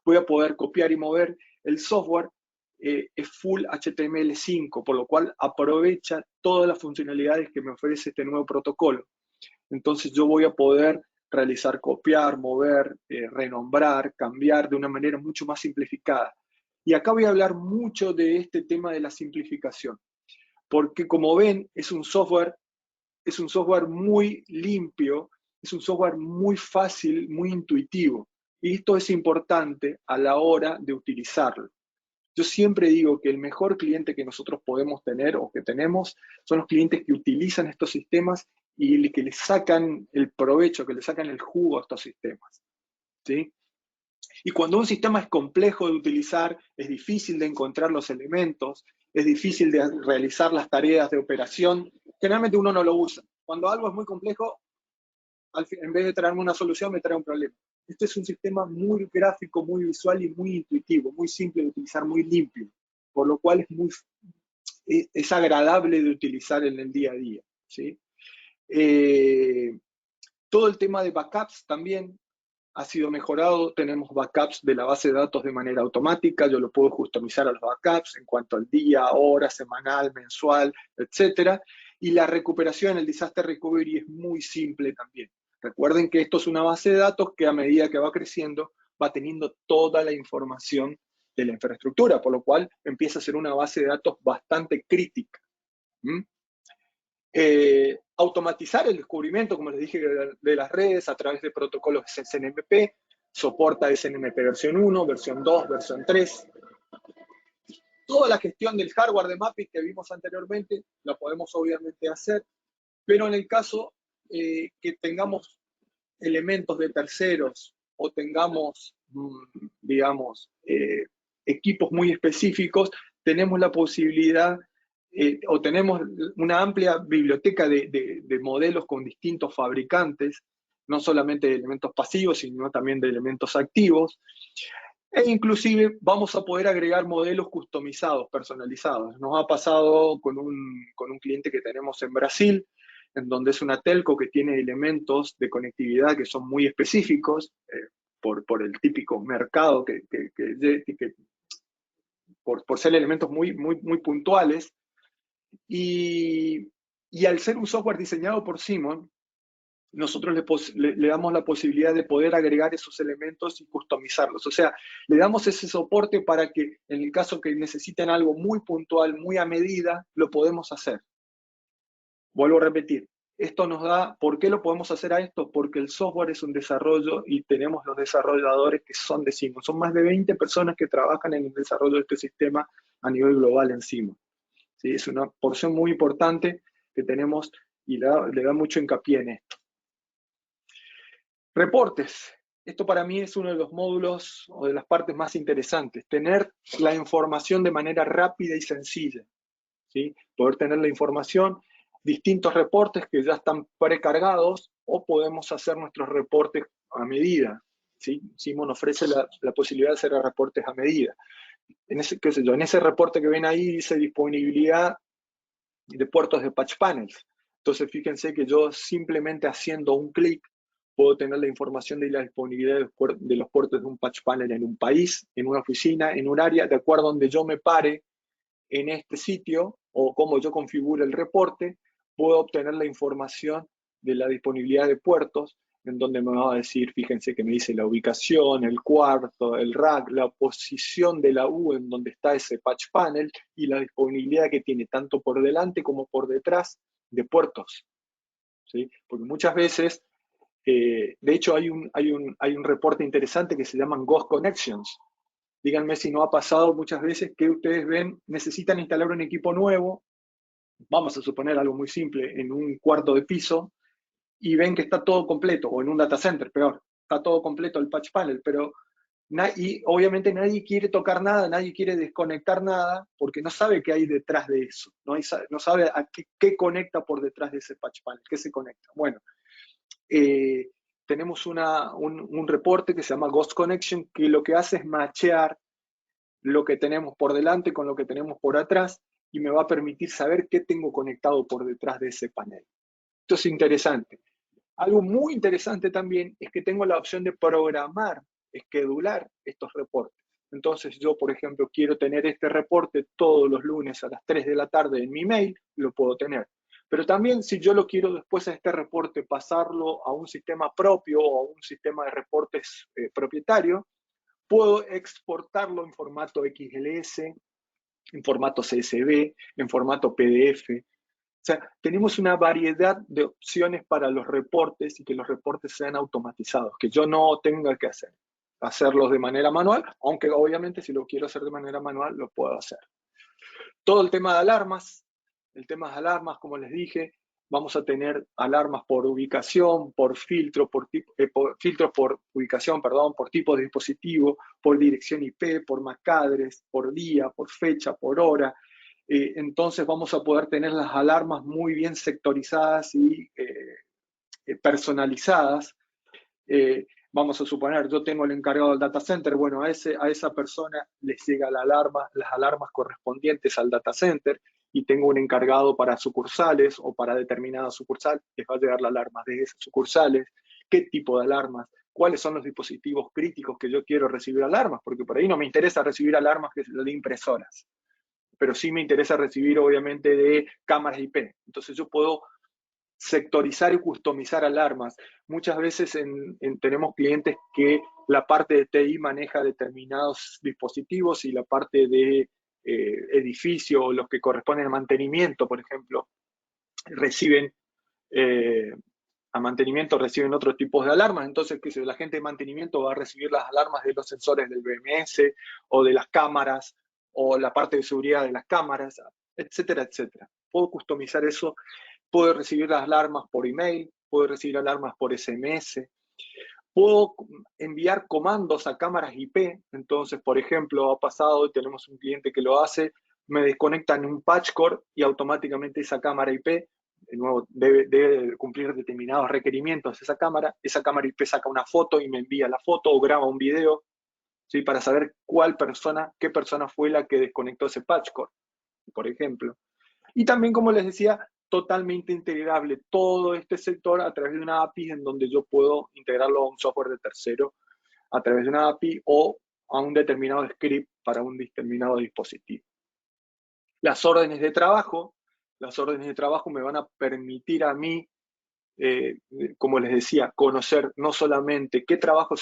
Voy a poder copiar y mover. El software es full HTML5, por lo cual aprovecha todas las funcionalidades que me ofrece este nuevo protocolo. Entonces yo voy a poder realizar copiar, mover, renombrar, cambiar de una manera mucho más simplificada. Y acá voy a hablar mucho de este tema de la simplificación, porque como ven es un software muy limpio es un software muy fácil, muy intuitivo. Y esto es importante a la hora de utilizarlo. Yo siempre digo que el mejor cliente que nosotros podemos tener o que tenemos son los clientes que utilizan estos sistemas y que le sacan el provecho, que le sacan el jugo a estos sistemas, ¿sí? Y cuando un sistema es complejo de utilizar, es difícil de encontrar los elementos, es difícil de realizar las tareas de operación, generalmente uno no lo usa. Cuando algo es muy complejo, en vez de traerme una solución, me trae un problema. Este es un sistema muy gráfico, muy visual y muy intuitivo, muy simple de utilizar, muy limpio, por lo cual es agradable de utilizar en el día a día, ¿sí? Todo el tema de backups también ha sido mejorado. Tenemos backups de la base de datos de manera automática. Yo lo puedo customizar a los backups en cuanto al día, hora, semanal, mensual, etc. Y la recuperación, el disaster recovery es muy simple también. Recuerden que esto es una base de datos que a medida que va creciendo va teniendo toda la información de la infraestructura, por lo cual empieza a ser una base de datos bastante crítica. Automatizar el descubrimiento, como les dije, de las redes a través de protocolos SNMP, soporta SNMP versión 1, versión 2, versión 3. Toda la gestión del hardware de mapping que vimos anteriormente la podemos obviamente hacer, pero en el caso que tengamos elementos de terceros o tengamos, digamos, equipos muy específicos, tenemos la posibilidad o tenemos una amplia biblioteca de modelos con distintos fabricantes, no solamente de elementos pasivos, sino también de elementos activos, e inclusive vamos a poder agregar modelos customizados, personalizados. Nos ha pasado con un cliente que tenemos en Brasil, en donde es una telco que tiene elementos de conectividad que son muy específicos, por el típico mercado, por ser elementos muy puntuales, y al ser un software diseñado por Simon, nosotros le damos la posibilidad de poder agregar esos elementos y customizarlos. O sea, le damos ese soporte para que en el caso que necesiten algo muy puntual, muy a medida, lo podemos hacer. Vuelvo a repetir, esto nos da, ¿por qué lo podemos hacer a esto? Porque el software es un desarrollo y tenemos los desarrolladores que son de Simon. Son más de 20 personas que trabajan en el desarrollo de este sistema a nivel global en Simon. ¿Sí? Es una porción muy importante que tenemos y le da mucho hincapié en esto. Reportes. Esto para mí es uno de los módulos o de las partes más interesantes. Tener la información de manera rápida y sencilla, ¿sí? Poder tener la información, distintos reportes que ya están precargados, o podemos hacer nuestros reportes a medida, ¿sí? Simon ofrece la posibilidad de hacer reportes a medida. En ese reporte que ven ahí dice disponibilidad de puertos de patch panels. Entonces fíjense que yo simplemente haciendo un clic puedo tener la información de la disponibilidad de los puertos de un patch panel en un país, en una oficina, en un área, de acuerdo a donde yo me pare en este sitio o cómo yo configure el reporte, puedo obtener la información de la disponibilidad de puertos, en donde me va a decir, fíjense que me dice la ubicación, el cuarto, el rack, la posición de la U en donde está ese patch panel y la disponibilidad que tiene tanto por delante como por detrás de puertos, ¿sí? Porque muchas veces, de hecho hay un reporte interesante que se llaman Ghost Connections. Díganme si no ha pasado muchas veces que ustedes ven, necesitan instalar un equipo nuevo, vamos a suponer algo muy simple, en un cuarto de piso, y ven que está todo completo, o en un data center, peor, está todo completo el patch panel, pero y obviamente nadie quiere tocar nada, nadie quiere desconectar nada, porque no sabe qué hay detrás de eso, no sabe a qué conecta por detrás de ese patch panel, qué se conecta. Bueno, tenemos un reporte que se llama Ghost Connection, que lo que hace es machear lo que tenemos por delante con lo que tenemos por atrás y me va a permitir saber qué tengo conectado por detrás de ese panel. Esto es interesante. Algo muy interesante también es que tengo la opción de programar, esquedular estos reportes. Entonces yo, por ejemplo, quiero tener este reporte todos los lunes a las 3 de la tarde en mi mail, lo puedo tener. Pero también si yo lo quiero después a este reporte pasarlo a un sistema propio o a un sistema de reportes propietario, puedo exportarlo en formato XLS, en formato CSV, en formato PDF, sea, tenemos una variedad de opciones para los reportes y que los reportes sean automatizados, que yo no tenga que hacerlos de manera manual, aunque obviamente si lo quiero hacer de manera manual lo puedo hacer. Todo el tema de alarmas, como les dije, vamos a tener alarmas por ubicación, por filtros por ubicación, perdón, por tipo de dispositivo, por dirección IP, por MAC address, por día, por fecha, por hora. Entonces vamos a poder tener las alarmas muy bien sectorizadas y personalizadas. Vamos a suponer, yo tengo el encargado del data center, bueno, a esa persona les llega la alarma, las alarmas correspondientes al data center, y tengo un encargado para sucursales o para determinadas sucursales, les va a llegar la alarma de esas sucursales, qué tipo de alarmas, cuáles son los dispositivos críticos que yo quiero recibir alarmas, porque por ahí no me interesa recibir alarmas de impresoras, pero sí me interesa recibir obviamente de cámaras IP. Entonces yo puedo sectorizar y customizar alarmas. Muchas veces tenemos clientes que la parte de TI maneja determinados dispositivos y la parte de edificio o los que corresponden al mantenimiento, por ejemplo, reciben reciben otros tipos de alarmas. Entonces, la gente de mantenimiento va a recibir las alarmas de los sensores del BMS o de las cámaras o la parte de seguridad de las cámaras, etcétera, etcétera. Puedo customizar eso. Puedo recibir las alarmas por email, puedo recibir alarmas por SMS, puedo enviar comandos a cámaras IP. Entonces, por ejemplo, ha pasado, tenemos un cliente que lo hace, me desconectan un patch core y automáticamente esa cámara IP, de nuevo, debe cumplir determinados requerimientos esa cámara IP saca una foto y me envía la foto o graba un video, ¿sí? Para saber qué persona fue la que desconectó ese patch core, por ejemplo. Y también, como les decía, totalmente integrable todo este sector a través de una API en donde yo puedo integrarlo a un software de tercero a través de una API o a un determinado script para un determinado dispositivo. Las órdenes de trabajo me van a permitir a mí, como les decía, conocer no solamente qué trabajo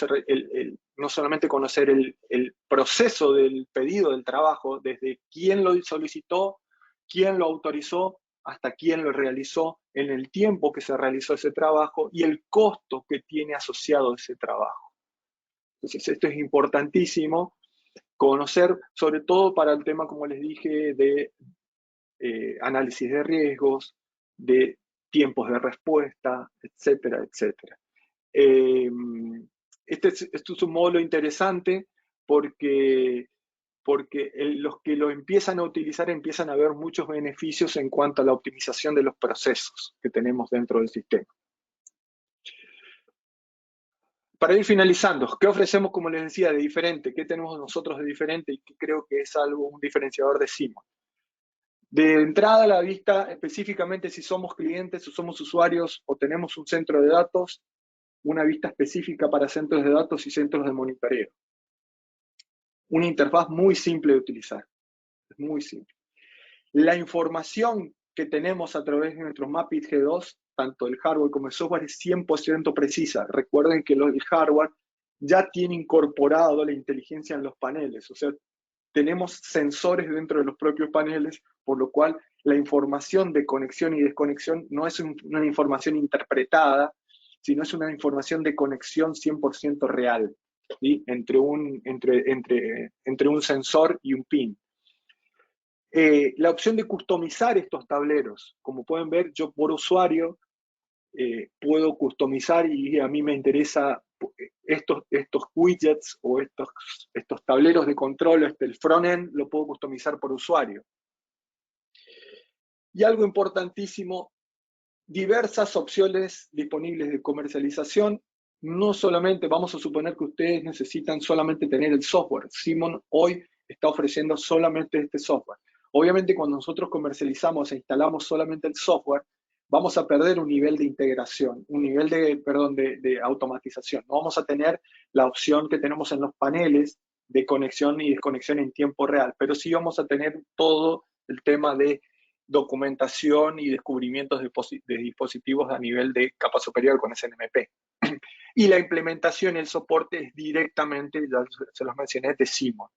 no solamente conocer el proceso del pedido del trabajo, desde quién lo solicitó, quién lo autorizó, hasta quién lo realizó, en el tiempo que se realizó ese trabajo y el costo que tiene asociado a ese trabajo. Entonces, esto es importantísimo conocer, sobre todo para el tema, como les dije, de análisis de riesgos, de tiempos de respuesta, etcétera, etcétera. Esto es un módulo interesante porque los que lo empiezan a utilizar empiezan a ver muchos beneficios en cuanto a la optimización de los procesos que tenemos dentro del sistema. Para ir finalizando, ¿qué ofrecemos, como les decía, de diferente? ¿Qué tenemos nosotros de diferente y qué creo que es un diferenciador de Cimon? De entrada a la vista, específicamente si somos clientes o somos usuarios o tenemos un centro de datos, una vista específica para centros de datos y centros de monitoreo. Una interfaz muy simple de utilizar, es muy simple. La información que tenemos a través de nuestros Mapit G2, tanto el hardware como el software, es 100% precisa. Recuerden que el hardware ya tiene incorporado la inteligencia en los paneles, o sea, tenemos sensores dentro de los propios paneles, por lo cual la información de conexión y desconexión no es una información interpretada, sino es una información de conexión 100% real, ¿sí? entre un sensor y un pin. La opción de customizar estos tableros, como pueden ver, yo por usuario puedo customizar y a mí me interesa estos widgets o estos tableros de control, el frontend lo puedo customizar por usuario. Y algo importantísimo, diversas opciones disponibles de comercialización. No solamente, vamos a suponer que ustedes necesitan solamente tener el software. Cimon hoy está ofreciendo solamente este software. Obviamente cuando nosotros comercializamos e instalamos solamente el software, vamos a perder un nivel de integración, un nivel de automatización. No vamos a tener la opción que tenemos en los paneles de conexión y desconexión en tiempo real, pero sí vamos a tener todo el tema de documentación y descubrimientos de dispositivos a nivel de capa superior con SNMP. Y la implementación y el soporte es directamente, ya se los mencioné, de Cimon.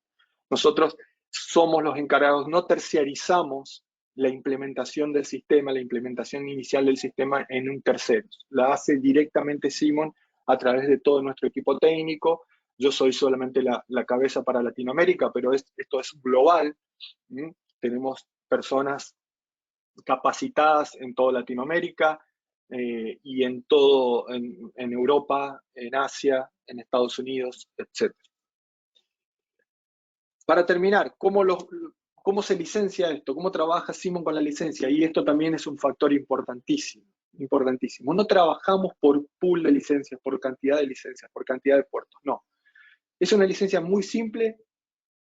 Nosotros somos los encargados, no terciarizamos la implementación del sistema, la implementación inicial del sistema en un tercero. La hace directamente Simon a través de todo nuestro equipo técnico. Yo soy solamente la cabeza para Latinoamérica, pero esto es global. Tenemos personas capacitadas en toda Latinoamérica y en Europa, en Asia, en Estados Unidos, etc. Para terminar, ¿cómo se licencia esto? ¿Cómo trabaja Simon con la licencia? Y esto también es un factor importantísimo. Importantísimo. No trabajamos por pool de licencias, por cantidad de licencias, por cantidad de puertos. No. Es una licencia muy simple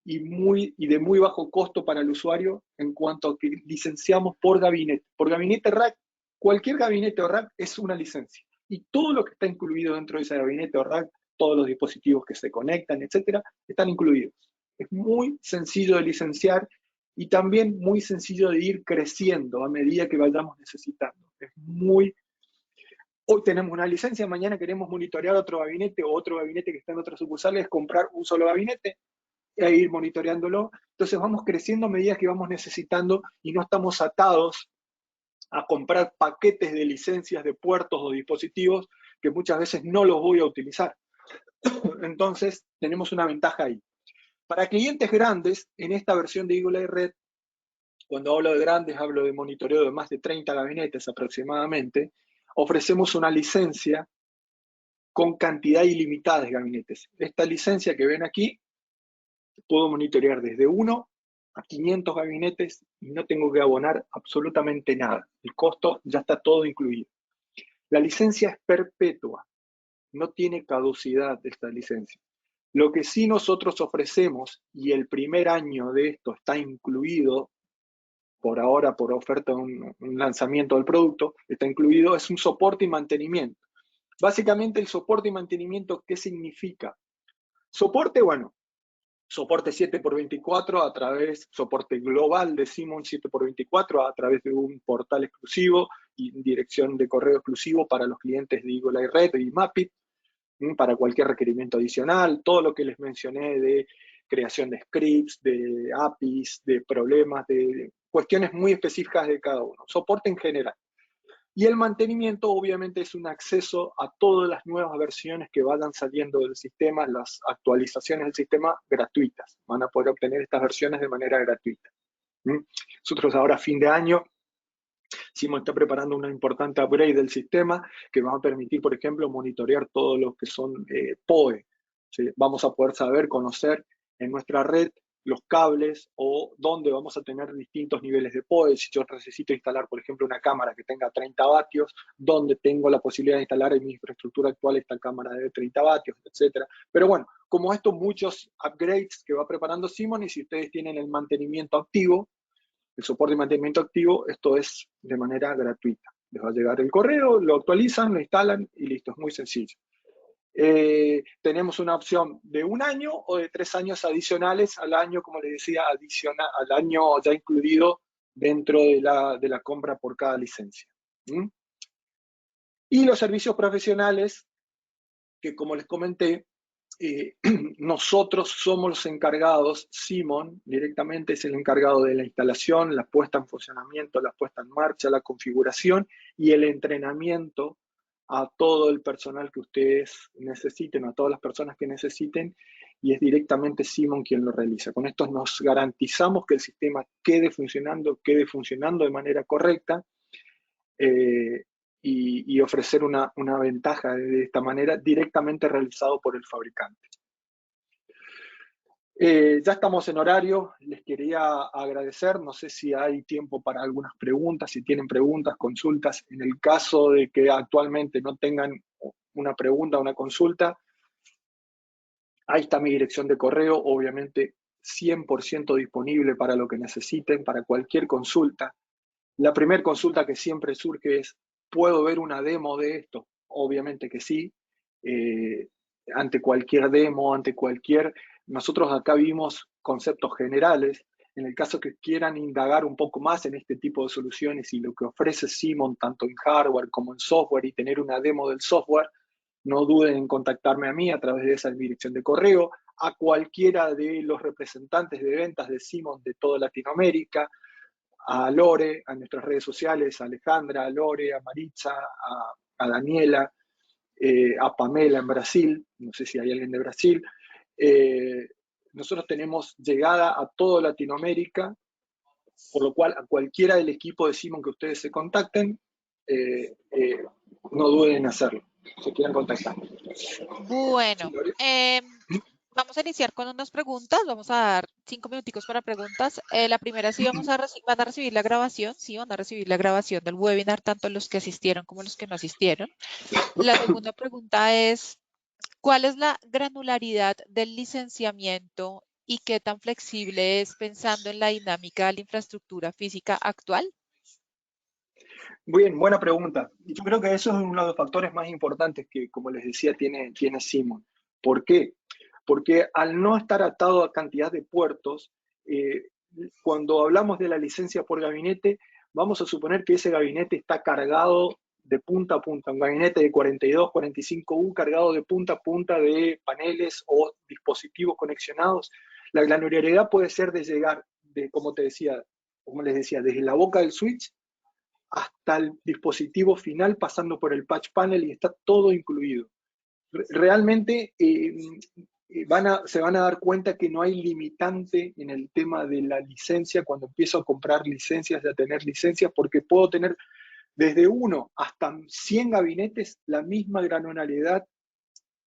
y de muy bajo costo para el usuario en cuanto a que licenciamos por gabinete. Por gabinete rack, cualquier gabinete o rack es una licencia. Y todo lo que está incluido dentro de ese gabinete o rack, todos los dispositivos que se conectan, etcétera, están incluidos. Es muy sencillo de licenciar y también muy sencillo de ir creciendo a medida que vayamos necesitando. Hoy tenemos una licencia, mañana queremos monitorear otro gabinete o otro gabinete que está en otras sucursales, comprar un solo gabinete e ir monitoreándolo. Entonces vamos creciendo a medida que vamos necesitando y no estamos atados a comprar paquetes de licencias de puertos o dispositivos que muchas veces no los voy a utilizar. Entonces tenemos una ventaja ahí. Para clientes grandes, en esta versión de Eagle Eye Red, cuando hablo de grandes, hablo de monitoreo de más de 30 gabinetes aproximadamente, ofrecemos una licencia con cantidad ilimitada de gabinetes. Esta licencia que ven aquí, puedo monitorear desde 1 a 500 gabinetes y no tengo que abonar absolutamente nada. El costo ya está todo incluido. La licencia es perpetua, no tiene caducidad esta licencia. Lo que sí nosotros ofrecemos, y el primer año de esto está incluido, por ahora por oferta de un lanzamiento del producto, está incluido, es un soporte y mantenimiento. Básicamente el soporte y mantenimiento, ¿qué significa? Soporte, bueno, soporte 7x24 a través, soporte global de Simon 7x24 a través de un portal exclusivo y dirección de correo exclusivo para los clientes de Eagle Eye Red y Mapit, para cualquier requerimiento adicional, todo lo que les mencioné de creación de scripts, de APIs, de problemas, de cuestiones muy específicas de cada uno, soporte en general. Y el mantenimiento obviamente es un acceso a todas las nuevas versiones que vayan saliendo del sistema, las actualizaciones del sistema gratuitas. Van a poder obtener estas versiones de manera gratuita. Nosotros ahora a fin de año, Simon está preparando una importante upgrade del sistema que va a permitir, por ejemplo, monitorear todo lo que son PoE. ¿Sí? Vamos a poder saber, conocer en nuestra red los cables o dónde vamos a tener distintos niveles de PoE. Si yo necesito instalar, por ejemplo, una cámara que tenga 30 vatios, dónde tengo la posibilidad de instalar en mi infraestructura actual esta cámara de 30 vatios, etc. Pero bueno, como esto, muchos upgrades que va preparando Simon, y si ustedes tienen el mantenimiento activo, el soporte y mantenimiento activo, esto es de manera gratuita. Les va a llegar el correo, lo actualizan, lo instalan y listo, es muy sencillo. Tenemos una opción de 1 año o de 3 años adicionales al año, como les decía, al año ya incluido dentro de la compra por cada licencia. Y los servicios profesionales, que como les comenté, nosotros somos los encargados, Simon directamente es el encargado de la instalación, la puesta en funcionamiento, la puesta en marcha, la configuración y el entrenamiento a todo el personal que ustedes necesiten, a todas las personas que necesiten, y es directamente Simon quien lo realiza. Con esto nos garantizamos que el sistema quede funcionando de manera correcta, y ofrecer una ventaja de esta manera directamente realizado por el fabricante. Ya estamos en horario, les quería agradecer, no sé si hay tiempo para algunas preguntas, si tienen preguntas, consultas. En el caso de que actualmente no tengan una pregunta o una consulta, ahí está mi dirección de correo, obviamente 100% disponible para lo que necesiten, para cualquier consulta. La primera consulta que siempre surge es, ¿puedo ver una demo de esto? Obviamente que sí. Ante cualquier demo, nosotros acá vimos conceptos generales. En el caso que quieran indagar un poco más en este tipo de soluciones y lo que ofrece Simon, tanto en hardware como en software, y tener una demo del software, no duden en contactarme a mí a través de esa dirección de correo, a cualquiera de los representantes de ventas de Simon de toda Latinoamérica, a Lore, a nuestras redes sociales, a Alejandra, a Lore, a Maritza, a Daniela, a Pamela en Brasil, no sé si hay alguien de Brasil. Nosotros tenemos llegada a toda Latinoamérica, por lo cual a cualquiera del equipo de Simon que ustedes se contacten, no duden en hacerlo, se quieran contactar. Bueno, vamos a iniciar con unas preguntas. Vamos a dar 5 minuticos para preguntas. La primera, sí van a recibir la grabación, sí van a recibir la grabación del webinar, tanto los que asistieron como los que no asistieron. La segunda pregunta es, ¿cuál es la granularidad del licenciamiento y qué tan flexible es pensando en la dinámica de la infraestructura física actual? Bien, buena pregunta. Y yo creo que eso es uno de los factores más importantes que, como les decía, tiene Simon. ¿Por qué? Porque al no estar atado a cantidad de puertos, cuando hablamos de la licencia por gabinete, vamos a suponer que ese gabinete está cargado de punta a punta, un gabinete de 42, 45U cargado de punta a punta de paneles o dispositivos conexionados. La granularidad puede ser de llegar, como les decía, desde la boca del switch hasta el dispositivo final, pasando por el patch panel, y está todo incluido. Realmente se van a dar cuenta que no hay limitante en el tema de la licencia cuando empiezo a comprar licencias, a tener licencias, porque puedo tener desde 1 hasta 100 gabinetes la misma granularidad,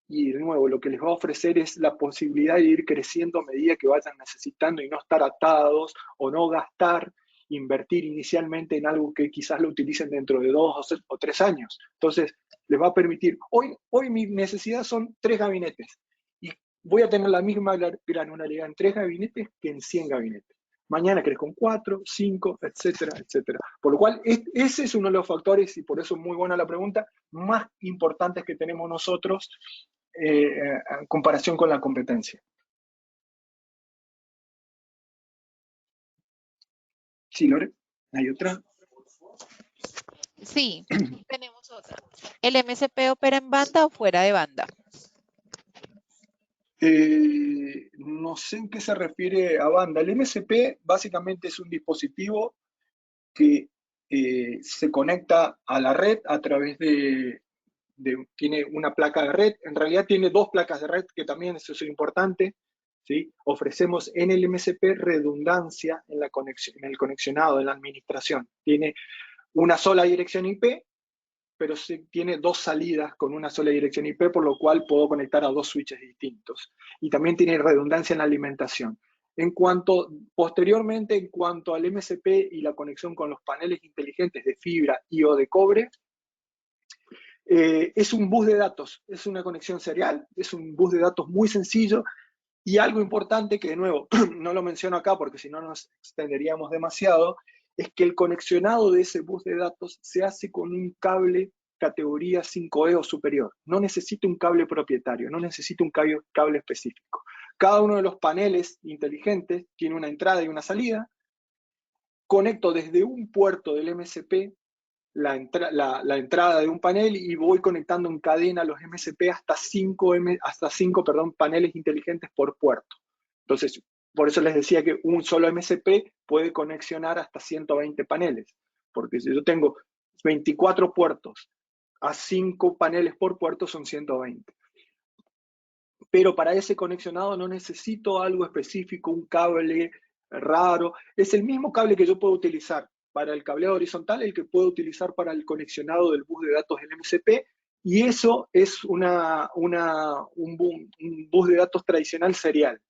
y de nuevo lo que les va a ofrecer es la posibilidad de ir creciendo a medida que vayan necesitando y no estar atados o no gastar, invertir inicialmente en algo que quizás lo utilicen dentro de 2 o 3 años. Entonces, les va a permitir, hoy mi necesidad son 3 gabinetes y voy a tener la misma granularidad en 3 gabinetes que en 100 gabinetes. Mañana crezco con 4, 5, etcétera, etcétera. Por lo cual, ese es uno de los factores, y por eso es muy buena la pregunta, más importantes que tenemos nosotros en comparación con la competencia. Sí, Lore, ¿hay otra? Sí, tenemos otra. ¿El MCP opera en banda o fuera de banda? No sé en qué se refiere a banda. El MCP básicamente es un dispositivo que se conecta a la red a través tiene una placa de red. En realidad tiene 2 placas de red, que también eso es importante. ¿Sí? Ofrecemos en el MCP redundancia en en el conexionado, en la administración. Tiene una sola dirección IP, pero tiene 2 salidas con una sola dirección IP, por lo cual puedo conectar a 2 switches distintos. Y también tiene redundancia en la alimentación. Posteriormente, en cuanto al MCP y la conexión con los paneles inteligentes de fibra y o de cobre, es un bus de datos, es una conexión serial, es un bus de datos muy sencillo. Y algo importante que, de nuevo, no lo menciono acá porque si no nos extenderíamos demasiado, es que el conexionado de ese bus de datos se hace con un cable categoría 5E o superior. No necesito un cable propietario, no necesito un cable específico. Cada uno de los paneles inteligentes tiene una entrada y una salida. Conecto desde un puerto del MCP la entrada de un panel y voy conectando en cadena los MCP hasta 5 paneles inteligentes por puerto. Entonces, por eso les decía que un solo MCP puede conexionar hasta 120 paneles, porque si yo tengo 24 puertos a 5 paneles por puerto son 120. Pero para ese conexionado no necesito algo específico, un cable raro. Es el mismo cable que yo puedo utilizar para el cableado horizontal, el que puedo utilizar para el conexionado del bus de datos del MCP, y eso es un bus de datos tradicional serial.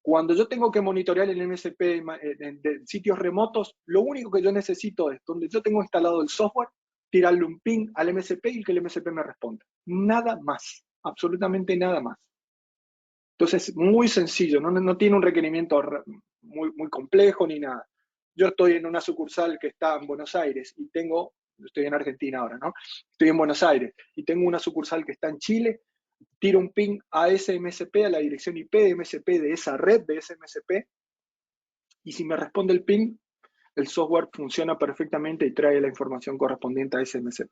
Cuando yo tengo que monitorear el MCP de sitios remotos, lo único que yo necesito es, donde yo tengo instalado el software, tirarle un ping al MCP y que el MCP me responda. Nada más, absolutamente nada más. Entonces, muy sencillo, no tiene un requerimiento muy complejo ni nada. Yo estoy en una sucursal que está en Buenos Aires y estoy en Argentina ahora, ¿no? Estoy en Buenos Aires y tengo una sucursal que está en Chile, tiro un ping a ese MSP, a la dirección IP de MSP de esa red de ese MSP, y si me responde el ping, el software funciona perfectamente y trae la información correspondiente a ese MSP.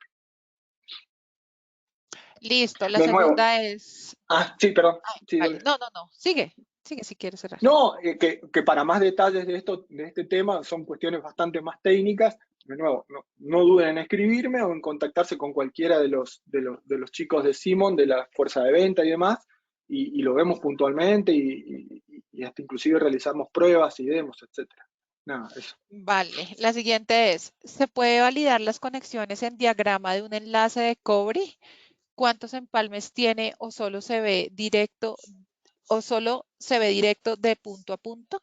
Listo, la De nuevo. segunda es... Sí, perdón. Ay, Sí, vale. No, sigue. Sigue si quieres cerrar. No, que para más detalles de este tema son cuestiones bastante más técnicas. De nuevo, no duden en escribirme o en contactarse con cualquiera de los chicos de Simon, de la fuerza de venta y demás, y lo vemos puntualmente y hasta inclusive realizamos pruebas y demos, etc. Nada, eso. Vale, la siguiente es, ¿se puede validar las conexiones en diagrama de un enlace de cobre? ¿Cuántos empalmes tiene o solo se ve directo de punto a punto?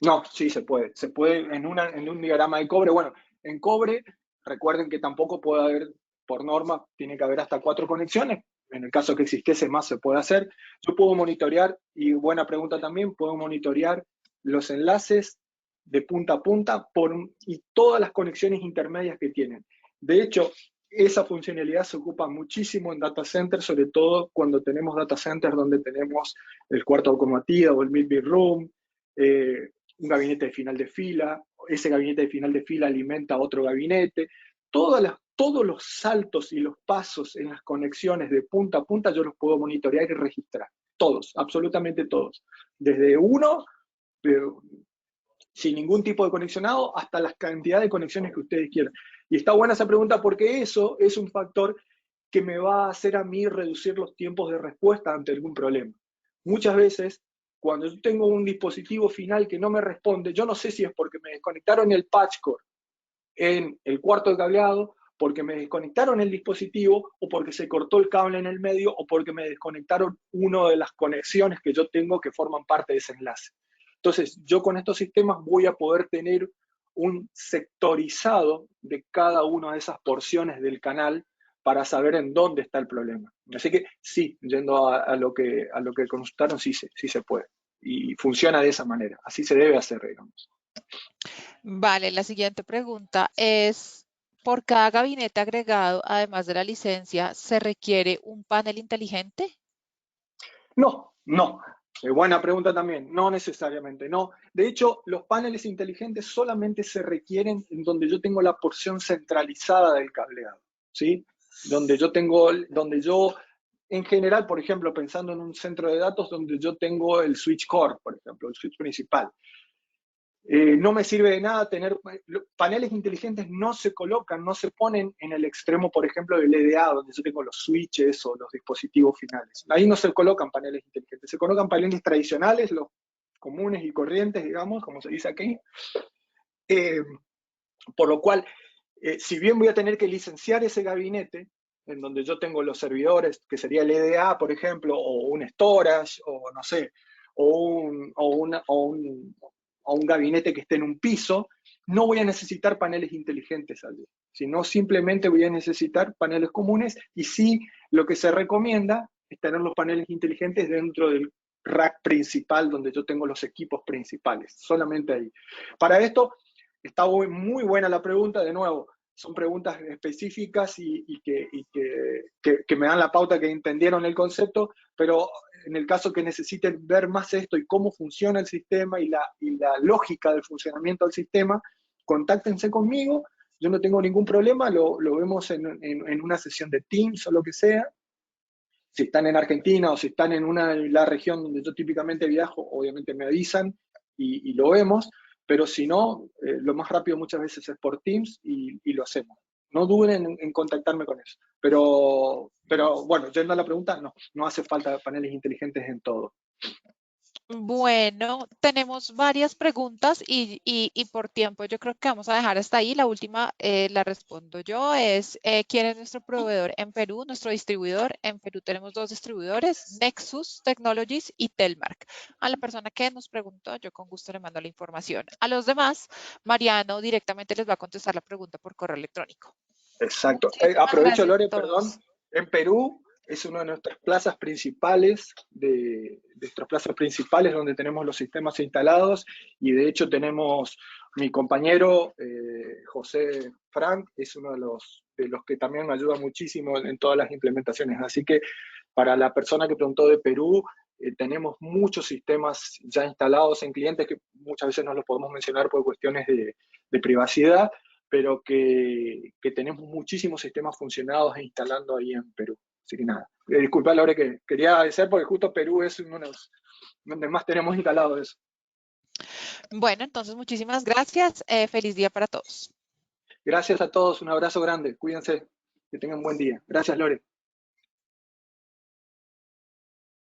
No, sí se puede. Se puede en un diagrama de cobre. Bueno, en cobre, recuerden que tampoco puede haber, por norma, tiene que haber hasta 4 conexiones. En el caso que existiese más, se puede hacer. Yo puedo monitorear, y buena pregunta también, puedo monitorear los enlaces de punta a punta y todas las conexiones intermedias que tienen. De hecho, esa funcionalidad se ocupa muchísimo en data centers, sobre todo cuando tenemos data centers donde tenemos el cuarto automatizado o el mid-bit room, un gabinete de final de fila, ese gabinete de final de fila alimenta a otro gabinete. Todos los saltos y los pasos en las conexiones de punta a punta yo los puedo monitorear y registrar. Todos, absolutamente todos. Desde uno, sin ningún tipo de conexionado, hasta la cantidad de conexiones que ustedes quieran. Y está buena esa pregunta porque eso es un factor que me va a hacer a mí reducir los tiempos de respuesta ante algún problema. Muchas veces, cuando yo tengo un dispositivo final que no me responde, yo no sé si es porque me desconectaron el patch core en el cuarto de cableado, porque me desconectaron el dispositivo, o porque se cortó el cable en el medio, o porque me desconectaron una de las conexiones que yo tengo que forman parte de ese enlace. Entonces, yo con estos sistemas voy a poder tener un sectorizado de cada una de esas porciones del canal para saber en dónde está el problema. Así que sí, yendo a lo que consultaron, sí se puede. Y funciona de esa manera. Así se debe hacer, digamos. Vale, la siguiente pregunta es, ¿por cada gabinete agregado, además de la licencia, se requiere un panel inteligente? No. Buena pregunta también. No necesariamente, no. De hecho, los paneles inteligentes solamente se requieren en donde yo tengo la porción centralizada del cableado, ¿sí? Donde yo, en general, por ejemplo, pensando en un centro de datos donde yo tengo el switch core, por ejemplo, el switch principal. No me sirve de nada tener paneles inteligentes, no se colocan, no se ponen en el extremo, por ejemplo, del EDA, donde yo tengo los switches o los dispositivos finales. Ahí no se colocan paneles inteligentes, se colocan paneles tradicionales, los comunes y corrientes, digamos, como se dice aquí. Por lo cual, si bien voy a tener que licenciar ese gabinete, en donde yo tengo los servidores, que sería el EDA, por ejemplo, o un storage, o no sé, o un gabinete que esté en un piso, no voy a necesitar paneles inteligentes allí, sino simplemente voy a necesitar paneles comunes, y sí, lo que se recomienda es tener los paneles inteligentes dentro del rack principal, donde yo tengo los equipos principales, solamente ahí. Para esto, está muy buena la pregunta, de nuevo, son preguntas específicas y que me dan la pauta que entendieron el concepto, pero en el caso que necesiten ver más esto y cómo funciona el sistema y la lógica del funcionamiento del sistema, contáctense conmigo, yo no tengo ningún problema, lo vemos en una sesión de Teams o lo que sea. Si están en Argentina o si están en la región donde yo típicamente viajo, obviamente me avisan y lo vemos, pero si no, lo más rápido muchas veces es por Teams y lo hacemos. No duden en contactarme con eso. Pero bueno, yendo a la pregunta, no hace falta paneles inteligentes en todo. Bueno, tenemos varias preguntas y por tiempo yo creo que vamos a dejar hasta ahí. La última la respondo yo. ¿Quién es nuestro proveedor en Perú? Nuestro distribuidor. En Perú tenemos 2 distribuidores, Nexus Technologies y Telmark. A la persona que nos preguntó, yo con gusto le mando la información. A los demás, Mariano directamente les va a contestar la pregunta por correo electrónico. Exacto. Muchísimas Aprovecho, gracias a Lore, perdón. todos. En Perú es una de nuestras plazas principales, donde tenemos los sistemas instalados, y de hecho tenemos mi compañero José Frank, es uno de los que también me ayuda muchísimo en todas las implementaciones. Así que para la persona que preguntó de Perú, tenemos muchos sistemas ya instalados en clientes que muchas veces no los podemos mencionar por cuestiones de privacidad, pero que tenemos muchísimos sistemas funcionados e instalando ahí en Perú. Así que nada, disculpa Lore, que quería agradecer porque justo Perú es uno de los donde más tenemos instalado eso. Bueno, entonces muchísimas gracias. Feliz día para todos. Gracias a todos, un abrazo grande, cuídense, que tengan buen día. Gracias Lore.